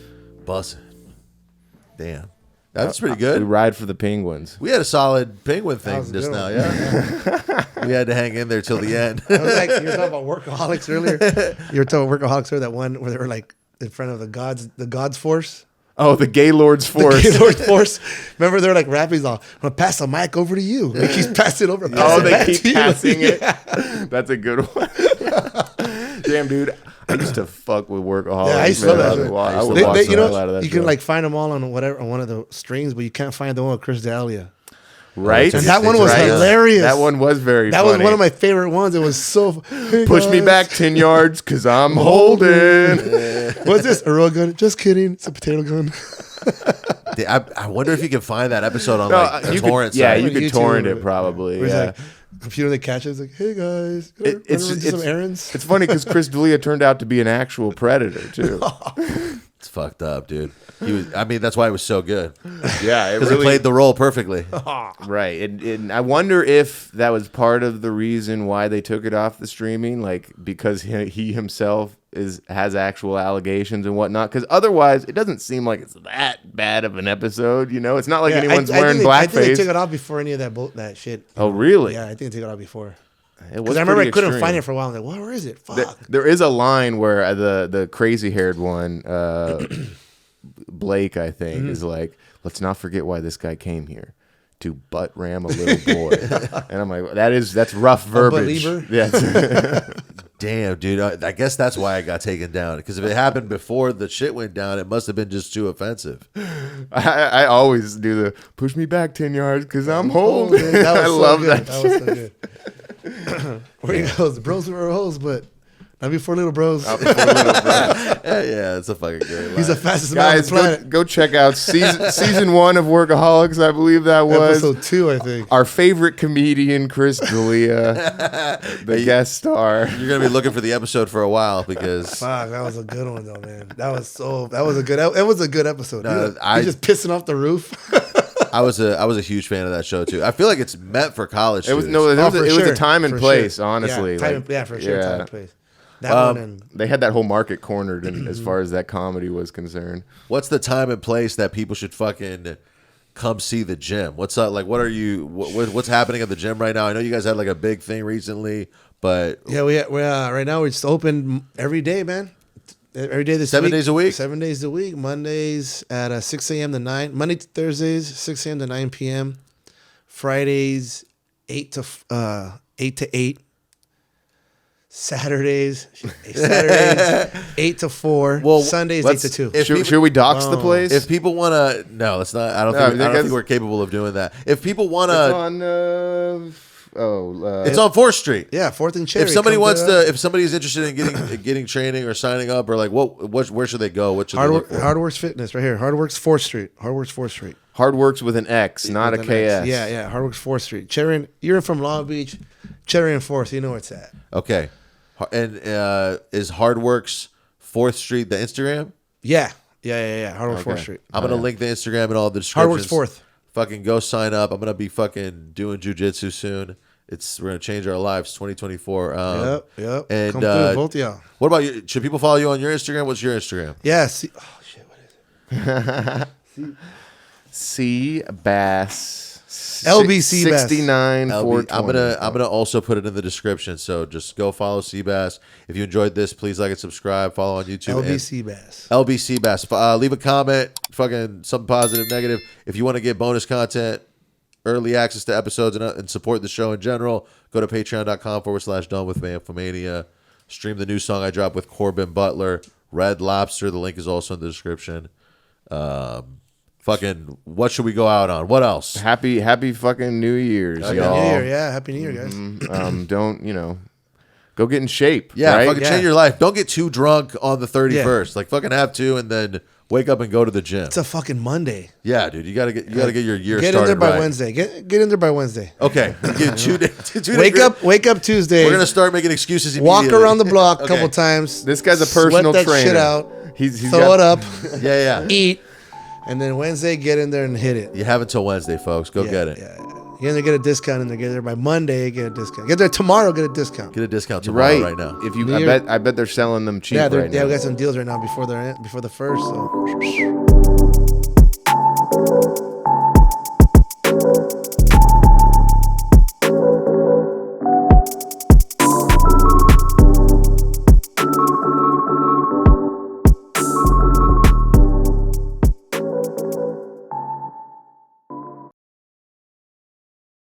Bussin'. Damn. That's pretty We good. ride for the Penguins. We had a solid penguin That thing was a just good now. one. Yeah, we had to hang in there till the end. It was like you were talking about workaholics earlier. You were talking about workaholics earlier. That one where they were like in front of the God's force. Oh, the Gaylord's Force. The Gaylord force. Remember, they're like rapping. I'm gonna pass the mic over to you. They keep passing it over. Oh, they back to keep you. passing it. Yeah. That's a good one. Damn, dude. I used to fuck with workaholics. Yeah, I used to man. love that shit. I would They- watch they- the you hell out of know, that you can show. like find them all on one of the strings, but you can't find the one with Chris D'Elia. Right? And that one was Right. hilarious. That one was very That funny. was one of my favorite ones. It was so hey Push me guys. back 10 yards because I'm holding. What's this? A real gun? Just kidding. It's a potato gun. I wonder if you can find that episode on No, like a you torrent could, yeah, site. you could YouTube torrent or- it probably. Where he's Yeah. like, computer that catches like, hey guys, It's do some errands. It's funny because Chris D'Elia turned out to be an actual predator too. It's fucked up, dude. He was. I mean, that's why it was so good Yeah, it because he played the role perfectly. right. And I wonder if that was part of the reason why they took it off the streaming, like because he himself has actual allegations and whatnot. Because otherwise, it doesn't seem like it's that bad of an episode. You know, it's not like anyone's wearing I think they took blackface. it off before any of that shit. Oh, really? Yeah, I think they took it off before. It was Because I remember I pretty couldn't extreme. find it for a while. I'm like, where is it? Fuck. There is a line where the crazy haired one, Blake, I think, is like, let's not forget why this guy came here. To butt ram a little boy. And I'm like, that's rough verbiage. believer? Yeah. Damn, dude. I guess that's why I got taken down. Because if it happened before the shit went down, it must have been just too offensive. I always do the push me back 10 yards because I'm holding. That was I so love good. that. That was so good. Where he goes, bros were hoes, but not before little bros. Yeah, it's a fucking great line. He's the fastest man on the Guys, planet. go check out season 1 of Workaholics. I believe that was Episode 2, I think. our favorite comedian, Chris D'Elia, the guest star. You're gonna be looking for the episode for a while because Fuck, that was a good one though, man. That was a good episode. No, He's just pissing off the roof. I was a huge fan of that show too. I feel like it's meant for college It was students. it was a time and place, honestly. Yeah, time like, and, for sure, yeah. time and place. That one and They had that whole market cornered as far as that comedy was concerned. What's the time and place that people should fucking come see the gym? What's up? Like, what are you? What's happening at the gym right now? I know you guys had like a big thing recently, but yeah, we right now we're just open every day, man. Every day this 7 week. days a week? 7 days a week. Mondays at 6 a.m. to 9. Monday to Thursdays, 6 a.m. to 9 p.m. Fridays, 8 to 8. Saturdays, 8 to 4. Well, Sundays, 8 to 2. if Should we dox the place? if people want to, no, let's not. I don't think we're capable of doing that. If people want it's to, on it's on 4th Street. Yeah, 4th and Cherry. If somebody Come wants to if somebody's interested in getting training or signing up or like where should they go? What should they look for? Hardworks Fitness right here. Hardworks 4th Street. Hardworks 4th Street. Hardworks with an X, not a With an KS. X. Yeah. Hardworks 4th Street. Cherry, you're from Long Beach. Cherry and 4th, you know where it's at. Okay, and is Hardworks 4th Street the Instagram? Yeah. Hardworks 4th Street. I'm gonna link the Instagram and all the descriptions. Hardworks 4th. Fucking go sign up. I'm gonna be fucking doing jiu-jitsu soon. We're gonna change our lives. 2024. Yep. And Come through, both of y'all. what about you? Should people follow you on your Instagram? What's your Instagram? Yeah. Oh shit, what is it? C Bass. LBC Bass. 69 I'm 420. gonna also put it in the description. So just go follow Seabass. If you enjoyed this, please like and subscribe. Follow on YouTube. LBC Bass. LBC Bass. Leave a comment. Fucking something positive, negative. If you want to get bonus content, early access to episodes, and support the show in general, go to patreon.com/done with bamfomania. Stream the new song I dropped with Corbin Butler, Red Lobster. The link is also in the description. Fucking, what should we go out on? What else? Happy fucking New Year's, Happy y'all. New Year, yeah. Happy New Year, guys. Don't, go get in shape. Yeah, right? fucking change your life. Don't get too drunk on the 31st. Like fucking have two and then wake up and go to the gym. It's a fucking Monday. Yeah, dude, you gotta get your year Get started in there by right. Wednesday. Get in there by Wednesday. Okay, get 2 days. Wake up Tuesday. We're gonna start making excuses. Walk Immediately. around the block a Okay. couple times. This guy's a personal sweat that trainer. shit out. He's throw got- it up. Yeah. Eat, and then Wednesday get in there and hit it. You have until Wednesday, folks. Go get it. Yeah. You either get a discount and then get there by Monday. Get a discount. Get there tomorrow. Get a discount. Get a discount tomorrow right now. If you, New I Year- bet they're selling them cheap Yeah, right we now. got some deals right now before the first. So. Bye.